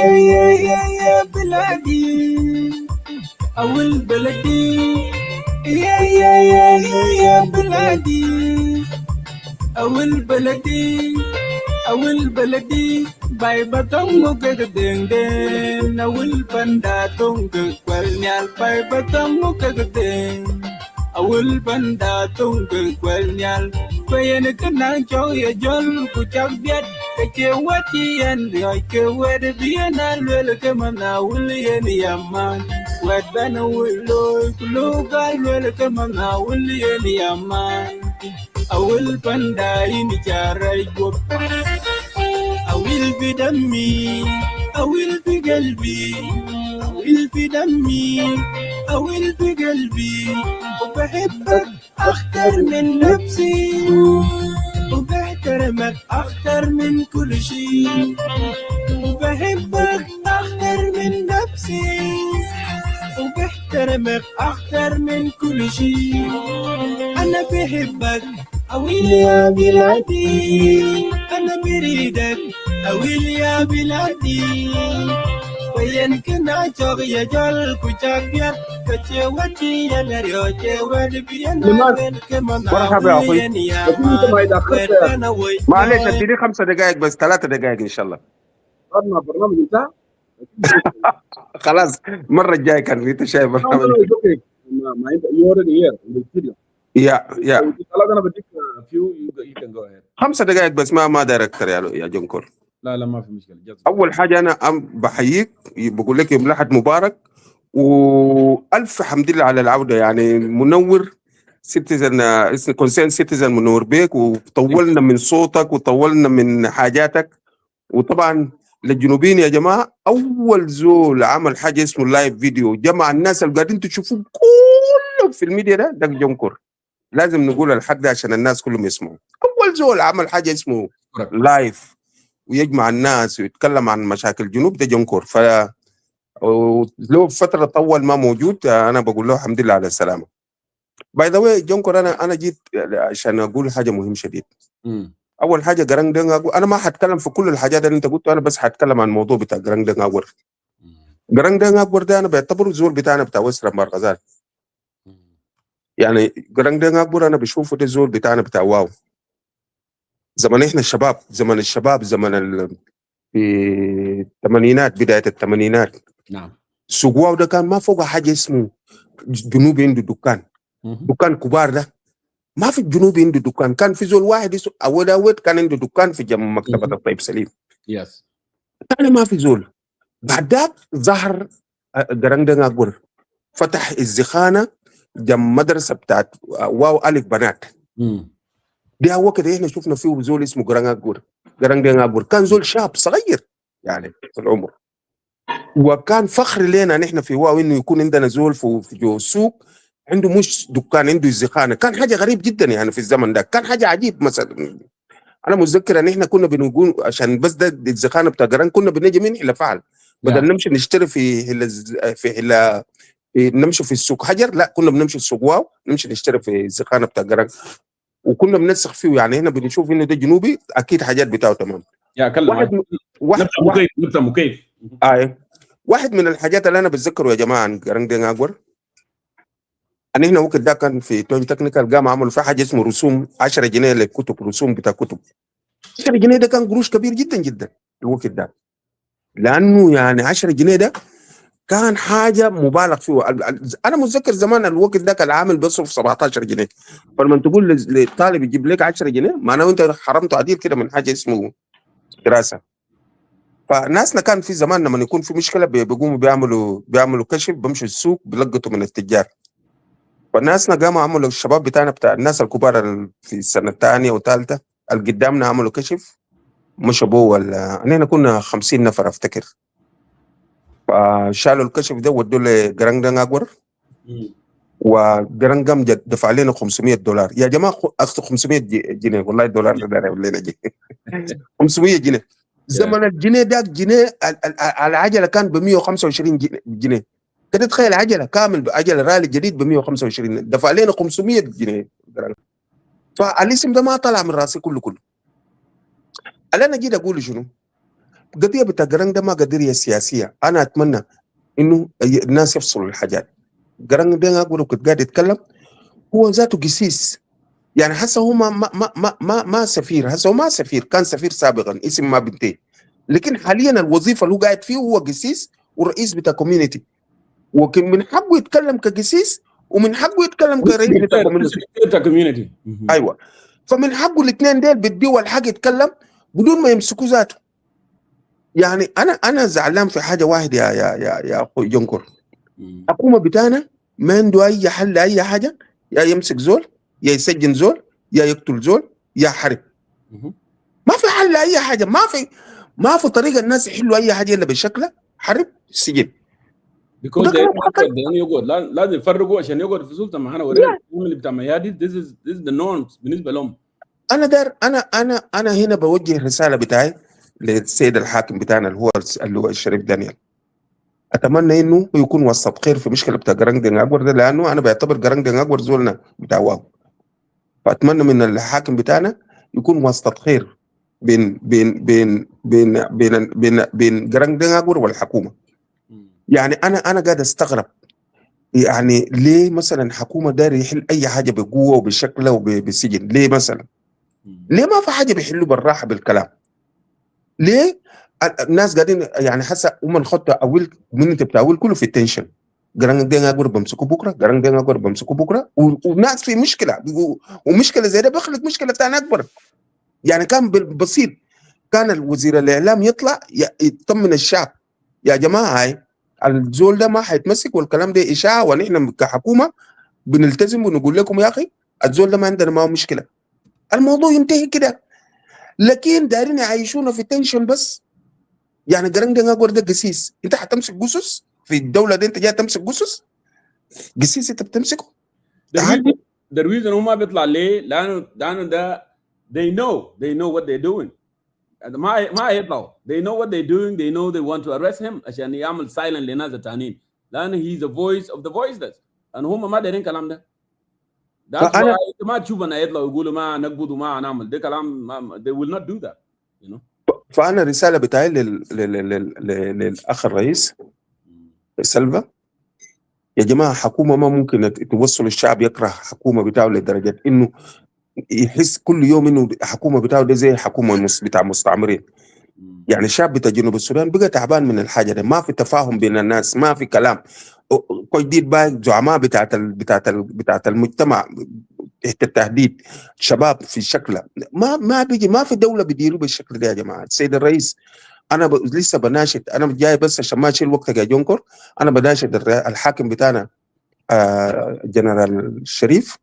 يا بلادي أول بلدي يا بلادي أول بلدي باي باتونغو كدين أول بندا تونغ كوالنيال باي باتونغو كدين أول بندا تونغ كوالنيال باين كنا جو يا جول كوچاك بيات كيواتي أن كيوات بيانا لولكمنا وليان يامان وادبانا ولوي كلوغال لولكمنا وليان يامان أول بندا إني جاري بوب أول بدمي أويل في قلبي أويل في دمي أويل في قلبي وبحبك أكتر من نفسي وبحترمك أكتر من كل شيء وبحبك أكتر من نفسي وبحترمك أكتر من كل شيء أنا بحبك أويل يا بلادي أنا بريدك أويل يا بلادي وين كنا جوغ يا جل كوشاك بيار كتشوتي يا نريو تشوت بيانا وين كمان مرحبا يا اخوي. وين يا لكن انت ما اذا اخذت أنا وين معلش اديني 5 دقائق بس 3 دقائق ان شاء الله. صرنا برنامج انتهى. خلاص المره الجايه كان في شيء No, برنامج. it's okay. ما انت you already here in the studio. يا خلاص انا بديك A few, you can go ahead. 5 دقائق بس ما داير اكثر يا جنكور. لا ما في مشكلة. اول حاجه انا بحييك بقول لك يوم الاحد مبارك والف حمد لله على العوده يعني منور سيتيزن كونسين سيتيزن منور بيك وطولنا من صوتك وطولنا من حاجاتك. وطبعا للجنوبيين يا جماعه اول زول عمل حاجه اسمه لايف فيديو جمع الناس اللي قاعدين تشوفوه كلهم في الميديا ده جنكور. لازم نقول الحق ده عشان الناس كلهم يسمعوا. اول زول عمل حاجه اسمه لايف ويجمع الناس ويتكلم عن مشاكل الجنوب ده جنكور. ف لو فتره طول ما موجود انا بقول له الحمد لله على السلامه. باي ذا واي جنكور انا جيت عشان اقول حاجه مهم شديد. اول حاجه جرانج دنغ انا ما حتكلم في كل الحاجات اللي انت قلتها انا بس حتكلم عن الموضوع بتاع جرانج دنغ. جرانج دنغ ده انا بعتبره الزول بتاعنا بتاع وسرا مارغزال. يعني جرانج دنغ انا بشوفه ده الزول بتاعنا بتاع واو. زمن احنا الشباب زمن في الثمانينات بدايه الثمانينات. نعم. سوق واو ده كان ما فوق حاجه اسمه جنوبي عنده دكان كبار ده ما في الجنوب عنده دكان. كان في زول واحد اسمه أود كان عنده دكان في جنب مكتبة الطيب سليم. يس. ثاني ما في زول. بعد ذاك ظهر جرانج دنغ أكبر فتح الزخانة جنب مدرسة بتاعت واو ألف بنات. دي هو كده احنا شفنا فيه زول اسمه جرانج دنغ أكبر. كان زول شاب صغير يعني في العمر. وكان فخر لنا نحن في واو انه يكون عندنا زول في جو السوق عنده مش دكان عنده الزخانه. كان حاجه غريب جدا يعني في الزمن ده. كان حاجه عجيب. مثلا انا متذكر ان احنا كنا بنقول عشان بس ده الزخانه بتاع جران كنا بنجي من حلا فعل بدل نمشي نشتري نمشي في السوق حجر. لا كنا بنمشي السوق واو نمشي نشتري في الزخانه بتاع جران وكنا بننسخ فيه. يعني هنا بنشوف انه ده جنوبي اكيد حاجات بتاعه تمام. يا كلم نبدا مكيف. واحد من الحاجات اللي انا بتذكره يا جماعه عن جران دنغ أكبر ان احنا وقت ده كان في توين تكنيكال قام عملوا في حاجه اسمه رسوم 10 جنيه للكتب. رسوم بتاع كتب 10 جنيه ده كان قروش كبير جدا جدا الوقت ده. لانه يعني 10 جنيه ده كان حاجه مبالغ فيه. انا متذكر زمان الوقت ده كان العامل بيصرف 17 جنيه. فلما تقول للطالب يجيب لك 10 جنيه معناه انت حرمته عديل كده من حاجه اسمه دراسه. فناسنا كان في زمان لما يكون في مشكله بيقوموا بيعملوا كشف بيمشوا السوق بيلقطوا من التجار. فالناسنا قاموا عملوا الشباب بتاعنا بتاع الناس الكبار في السنه الثانيه والثالثه اللي قدامنا عملوا كشف مش ابوه ولا هنا كنا 50 نفر افتكر. فشالوا الكشف ده ودوه لجرانج دنغ أكبر وجرانج قام دفع لنا $500 يا جماعه. اخذوا 500 جنيه والله الدولار ده لنا جي 500 جنيه. زمن الجنيه ده جنيه العجله كان ب 125 جنيه. كده تخيل عجله كامل بعجله رالي جديد ب 125 دفع لنا 500 جنيه. فالاسم ده ما طلع من راسي كله. اللي انا جيت اقول شنو؟ قضيه بتاع جرانج ده ما قضيه سياسيه. انا اتمنى انه الناس يفصلوا الحاجات. جرانج ده اقول كنت قاعد يتكلم هو ذاته قسيس. يعني هسه هو ما سفير. هسه هو ما سفير. كان سفير سابقا اسم ما بنتهي. لكن حاليا الوظيفه اللي هو قاعد فيه هو قسيس ورئيس بتاع كوميونتي. وكان من حقه يتكلم كقسيس ومن حقه يتكلم كرئيس بتاع كوميونتي. ايوه. فمن حقه الاثنين ديل بديه الحق يتكلم بدون ما يمسكوا ذاته. يعني انا زعلان في حاجه واحده يا اخوي جنكر. الحكومه بتاعنا ما عنده اي حل لاي حاجه. يا يمسك زول يا يسجن زول يا يقتل زول يا حرب. ما في حل لاي حاجه. ما في طريقه الناس يحلوا اي حاجه الا بشكلها حرب سجن. because وده they كلام don't خطر. then يقعد لازم يفرقوا عشان يقعد في سلطه معانا ورينا اللي بتاع ميادي. this is the norms بالنسبه لهم. انا دار انا هنا بوجه رساله بتاعي للسيد الحاكم بتاعنا اللي هو الشريف دانيال. اتمنى انه يكون وسط خير في مشكله بتاع جرانج دين اكبر ده، لانه انا بعتبر جرانج دين اكبر زولنا بتاع واو. فاتمنى من الحاكم بتاعنا يكون وسط خير بين جرانج دين اكبر والحكومه. يعني انا قاعد استغرب، يعني ليه مثلا حكومه داير يحل اي حاجه بقوه وبشكله وبسجن؟ ليه مثلا؟ ليه ما في حاجه بيحلوا بالراحه بالكلام؟ ليه الناس قاعدين يعني حسا الخطه اول من بتاول كله في التنشن؟ جران دين اقور بمسكوا بكره، جران دين اقور بمسكوا بكره، والناس في مشكله، ومشكله زي ده بيخلق مشكله ثانيه اكبر. يعني كان بسيط، كان الوزير الاعلام يطلع يطمن الشعب، يا جماعه هاي الزول ده ما حيتمسك والكلام ده اشاعه، ونحن كحكومه بنلتزم ونقول لكم يا اخي الزول ده ما عندنا معه مشكله، الموضوع ينتهي كده. لكن دايرين يعيشونا في تنشن بس. يعني جران دين اقور ده قسيس، انت حتمسك قصص في الدوله دي؟ انت جاي تمسك قصص قسيس انت بتمسكه؟ the reason هم بيطلع ليه؟ لانه ده they know what they're doing. ما يطلعوا they know what they're doing. they know they want to arrest him عشان يعمل silent لناس التانيين، لانه he's the voice of the voiceless. and هم ما دايرين الكلام ده. That's why انت ما تشوفنا يطلعوا يقولوا ما نقبض وما نعمل ده كلام. they will not do that, you know. فانا رساله بتاعي للاخ الرئيس سلفا، يا جماعه حكومه ما ممكن توصل الشعب يكره حكومه بتاعه لدرجه انه يحس كل يوم انه حكومه بتاعه ده زي حكومه بتاع مستعمرين. يعني الشعب بتاع جنوب السودان بقى تعبان من الحاجه ده، ما في تفاهم بين الناس، ما في كلام. قيديد باي زعماء بتاعت المجتمع تحت التهديد، شباب في شكله ما بيجي، ما في دوله بيديروا بالشكل ده يا جماعه. السيد الرئيس انا لسه بناشد، انا جاي بس عشان ما اشيل وقتك يا جونكر، انا بناشد الحاكم بتاعنا جنرال الشريف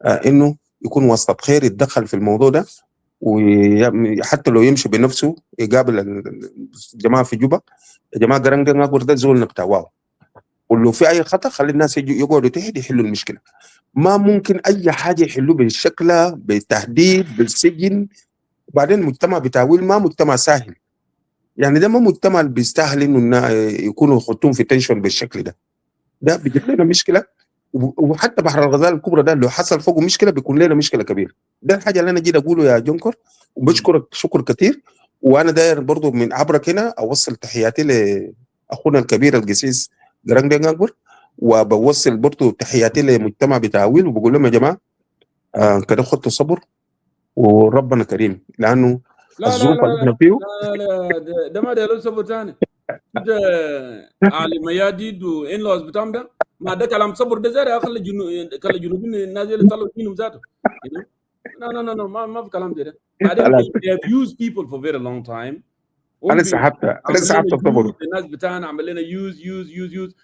انه يكون وسط خير، يتدخل في الموضوع ده، وحتى لو يمشي بنفسه يقابل الجماعه في جوبا، يا جماعه جرانج دين اقور ده زولنا بتاع واو، ولو في اي خطا خلي الناس يقعدوا تحت يحلوا المشكله. ما ممكن اي حاجه يحلوا بالشكل بالتهديد بالسجن. وبعدين المجتمع بتاع ويل ما مجتمع سهل، يعني ده ما مجتمع بيستاهل انه يكونوا يخطون في تنشن بالشكل ده بيجيب لنا مشكله. وحتى بحر الغزال الكبرى ده لو حصل فوقه مشكله بيكون لنا مشكله كبيره. ده الحاجه اللي انا جيت اقوله يا جونكر، وبشكرك شكر كثير. وانا داير برضو من عبرك هنا اوصل تحياتي لاخونا الكبير القسيس جرانج دين اكبر، وبوصل برضو تحياتي للمجتمع بتاع ويل، وبقول لهم يا جماعه كده خدوا صبر وربنا كريم، لانه الظروف اللي احنا فيه ده ما ده صبر ثاني. ده علي مياديد وان لوز بتاعهم ده ما ده كلام صبر ده زي خلي جنوبين الناس اللي طلعوا فيهم ذاته. No, ما في كلام ده. بعدين they have used people for very long time. انا سحبت الصبر. الناس بتاعنا عمل لنا يوز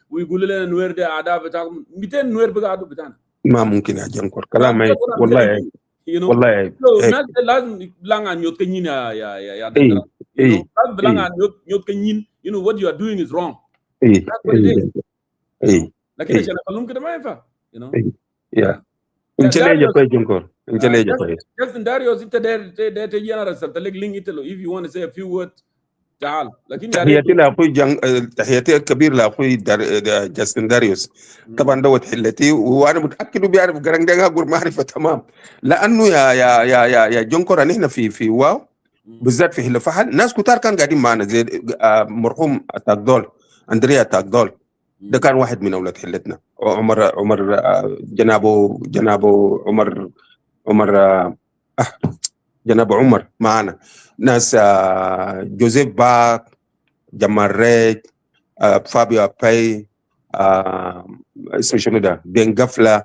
ويقولوا لنا نوير ده اعداء بتاعهم 200 نوير بقعدوا بتاعنا. ما ممكن يا جنكر كلام عيب والله عيب والله عيب. الناس لازم بلان يوت كنين يا دندرا. لازم بلان يوت كنين what you are doing is wrong. لكن عشان اقولهم كده ما ينفع. انت ليه جاي جنكر؟ انت ليه جاي؟ Justin Darius انت ده تجي انا رسلت لك لينك له if you want to say a few words تعال. لكن تحياتي لاخوي تحياتي الكبير لاخوي جاستن داريوس. طبعا دوت حلتي، وانا متاكد انه بيعرف جرانج دين اقور معرفه تمام، لانه يا جونكور نحن في واو بالذات في هلا فحل ناس كتار كان قاعدين معنا زي مرحوم تاكدول اندريا تاكدول، ده كان واحد من اولاد حلتنا. عمر جنابه جناب عمر معنا، ناس جوزيف باك، جمال ريج، فابيو باي، اسمه شنو ده دين قفله،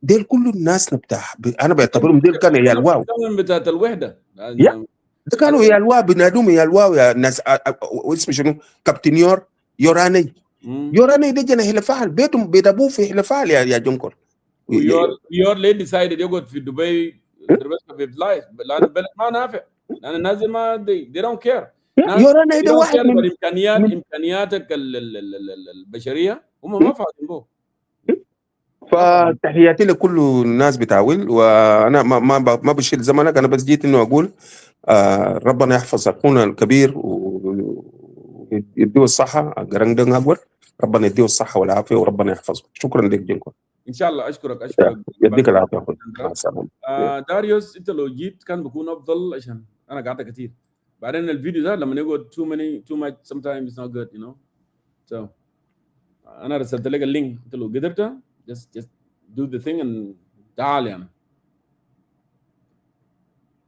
ديل كله الناس بتاع انا بعتبرهم ديل كانوا يا الواو بتاعت الوحده. ده كانوا يا الواو بنادوم يا الواو يا ناس. اسمه شنو كابتن يوراني ده جنا هلا فعل بيتهم بيت ابوه في هلا فعل يا جنكر. يور ليه ديسايدد يقعد في دبي the rest of his life لانه البلد ما نافع. لان الناس ما they don't care. يورانا they ده don't واحد care من امكانياتك البشريه، هم ما فاضيين به. فتحياتي لكل الناس بتاول، وانا ما بشيل زمنك، انا بس جيت انه اقول ربنا يحفظ اخونا الكبير ويديه الصحه قرن دن اكبر، ربنا يديه الصحه والعافيه وربنا يحفظه. شكرا لك جنكم. ان شاء الله. اشكرك يديك العافيه اخوي، مع السلامه. داريوس، انت لو جيت كان بكون افضل عشان انا قعدت كثير. بعدين الفيديو ده لما يقعد too much sometimes it's not good, you know. So انا رسلت لك اللينك، انت لو قدرت just do the thing and تعال يعني.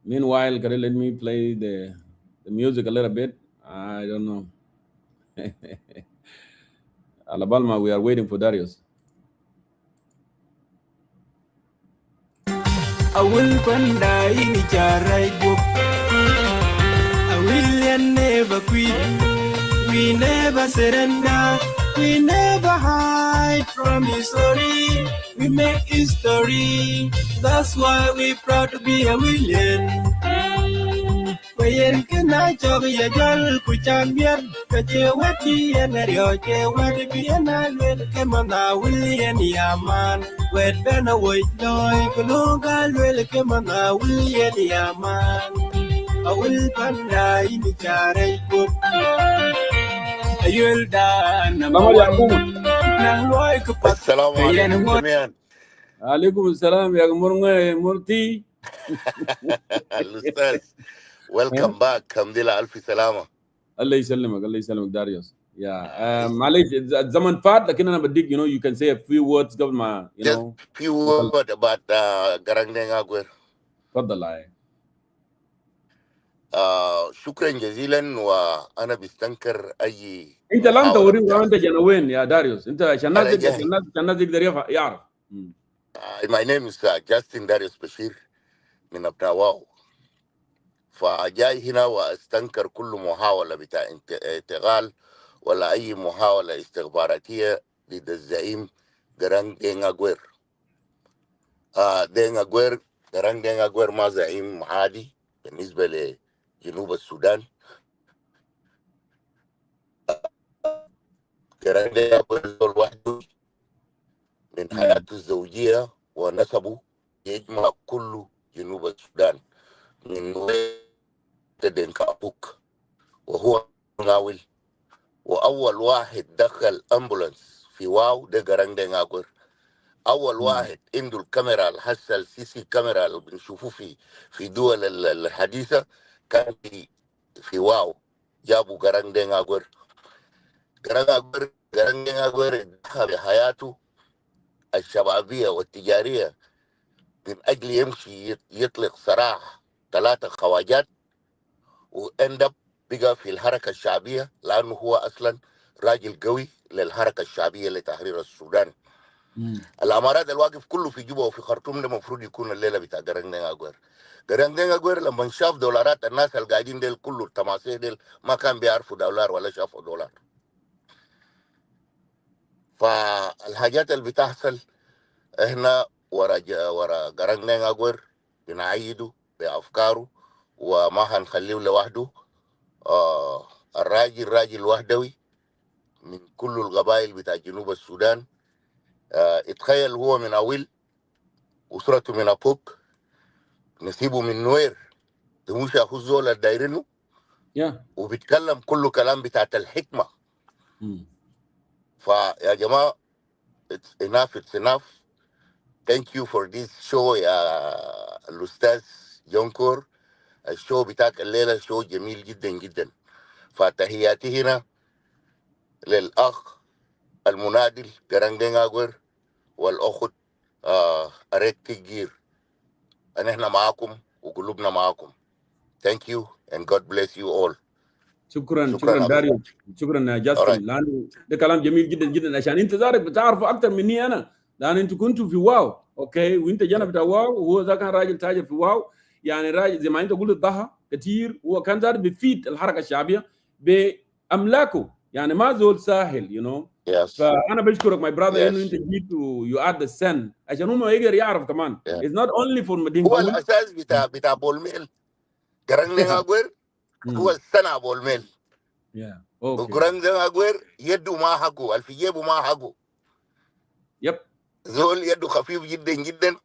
Meanwhile, can you let me play the music a little bit? I don't know. Alabama, we are waiting for Darius. I will panda in charai book. I will never quit. We never surrender. We never hide from history. We make history. That's why we proud to be a William. Wayen kena chog ya jol ku chambiar ka che wati en rio che wati bi en alwel ke mana William Yaman wed bena woy loy ku lunga lwel ke mana William Yaman awil panda ini chare ko ayul da number one nang loy ku pat السلام عليكم جميعا. عليكم السلام يا مرتي. الاستاذ ويلكم باك، الحمد لله الف سلامه. الله يسلمك الله يسلمك داريوس. يا معلش الزمن فات، لكن انا بديك you know you can say a few words قبل ما you Just know. few words about Garangdeng Agwer. تفضل. هاي شكرا جزيلا، وانا بستنكر اي انت لم محاولة توريه بتاع- انت جنوين يا داريوس، انت عشان أنا الناس جاهز. الناس يقدر يعرف. My name is Justin Darius Bashir من ابناء واو. فجاي هنا واستنكر كل محاولة بتاع انتقال ولا اي محاولة استخباراتية ضد الزعيم Garangdeng Agwer. دين أجوير Garangdeng Agwer ما زعيم عادي بالنسبة لجنوب السودان. Garangdeng Agwer زول وحده من حياته الزوجية ونسبه يجمع كل جنوب السودان من وين كابوك، وهو ناول. وأول واحد دخل أمبولانس في واو ده Garangdeng Agwer. أول واحد عنده الكاميرا الحاسة السيسي كاميرا اللي بنشوفه في دول الحديثة كان في واو، جابوا Garangdeng Agwer. Garangdeng Agwer ضحى بحياته الشبابية والتجارية من أجل يمشي يطلق سراح 3 خواجات، وأندب بقى في الحركة الشعبية لأنه هو أصلا راجل قوي للحركة الشعبية لتحرير السودان. الامارات الواقف كله في جوبا وفي خرطوم ده المفروض يكون الليله بتاع Garangdeng Agwer. Garangdeng Agwer لما شاف دولارات الناس اللي قاعدين ديل كله التماسيح ديل ما كان بيعرفوا دولار ولا شافوا دولار. فالحاجات اللي بتحصل احنا ورا Garangdeng Agwer بنعيده بافكاره وما هنخليه لوحده. الراجل راجل وحدوي من كل القبائل بتاع جنوب السودان. اتخيل هو من أويل، أسرته من أبوك، نسيبه من نوير، تمشي أخو الزول الدايرينه وبيتكلم كله كلام بتاعت الحكمة. فيا جماعة it's enough. Thank you for this show يا الأستاذ جونكور. الشو بتاعك الليلة شو جميل جدا جدا. فتحياتي هنا للأخ المنادل Garangdeng Agwer والأخت أريك تجير. احنا معاكم وقلوبنا معاكم. Thank you and God bless you all. شكرا داريو، شكرا يا جاستن. لانه ده كلام جميل جدا جدا، عشان انت ذاتك بتعرفه اكثر مني انا، لان انتوا كنتوا في واو اوكي، وانت جانا بتاع واو، وهو ذا كان راجل تاجر في واو، يعني راجل زي ما انت قلت ضحى كثير، هو كان ذات بيفيد الحركه الشعبيه باملاكه، يعني ما زول ساهل you know. Yes. فانا بشكرك ماي براذر انه انت جيت يو اد ذا سن عشان هم يقدر يعرف كمان. It's not only for مدينة. هو الاساس بتاع بولميل Garang Deng Aguer هو السنة أبو الميل. Yeah. Okay. وقران دeng Aguer يده ما حقه الفيجيبه ما حقه. Yep. زول يده خفيف جدا جدا.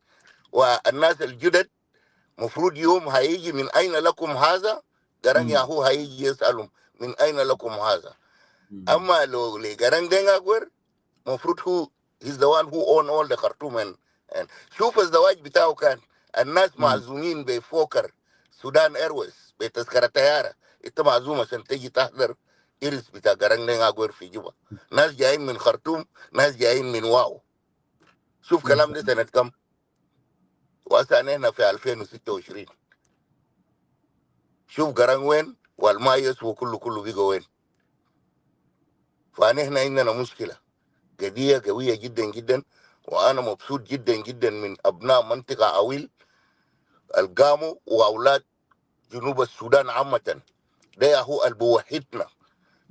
والناس الجدد مفروض يوم هيجي من أين لكم هذا؟ قران ياهو هيجي يسألهم من أين لكم هذا؟ أما لو لقران دeng Aguer مفروض هو he's the one who own all the Khartoum and شوف الزواج بتاعه كان الناس معزومين بفوكر سودان ايرويز بتذكرة طيارة. انت معزوم عشان تيجي تحضر إرس بتاع قرن دeng Aguer في جوبا. ناس جايين من خرطوم، ناس جايين من واو. شوف كلام ده سنة كم؟ وأسأل هنا في 2026. شوف قرن وين والمايس وكله بيجوا وين. فأنا عندنا مشكلة قضية قوية جدا جدا. وأنا مبسوط جدا جدا من أبناء منطقة أويل القاموا وأولاد جنوب السودان عامة. ده هو اللي بوحدنا.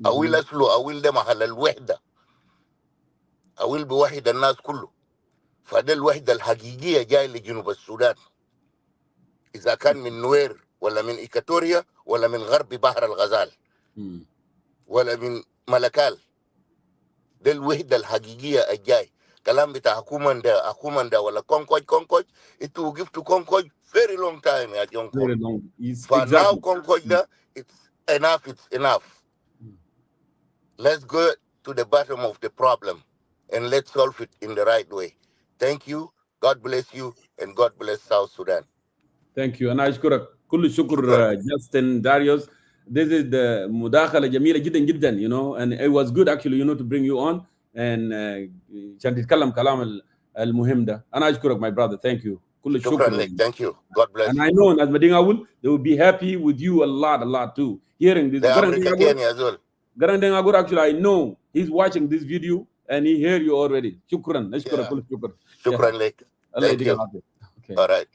أويل أصله أويل ده محل الوحدة. أويل بوحد الناس كله. فده الوحدة الحقيقية جاي لجنوب السودان. إذا كان من نوير ولا من إيكاتوريا ولا من غرب بحر الغزال ولا من ملكال. ده الوحدة الحقيقية الجاي. كلام بتاع حكومة ده ولا كونكوج it will give to كونكوج very long time يا جون كول. Very long. فناو Exactly. كونكوج ده it's enough. Let's go to the bottom of the problem and let's solve it in the right way. Thank you. God bless you and God bless South Sudan. Thank you. أنا أشكرك كل الشكر شكرا. Justin Darius. This is the مداخلة جميلة جدا جدا, you know, and it was good actually, you know, to bring you on and عشان تتكلم كلام المهم ده. أنا أشكرك my brother. Thank you. كل شكرا الشكر. لك. Thank you. God bless And you. I know as Madinga will, they will be happy with you a lot too. Hearing this. The American as well. Garandeng Agur, actually, I know he's watching this video and he hear you already. Shukran. Yeah. كل الشكر. شكرا لك. الله Thank يديك you. العافية. Okay. All right.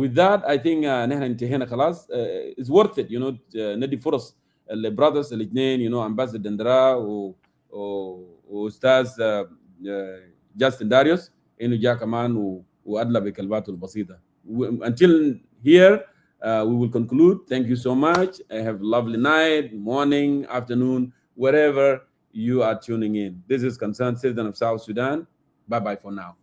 With that, I think نحن انتهينا خلاص. It's worth it, you know, ندي فرص البرادرز الاثنين, you know, Ambassador دندرا وأستاذ جاستن داريوس إنه جاء كمان وأدلى بكلماته البسيطة. Until here, we will conclude. Thank you so much. Have a lovely night, morning, afternoon, wherever you are tuning in. This is Concerned Citizen of South Sudan. Bye-bye for now.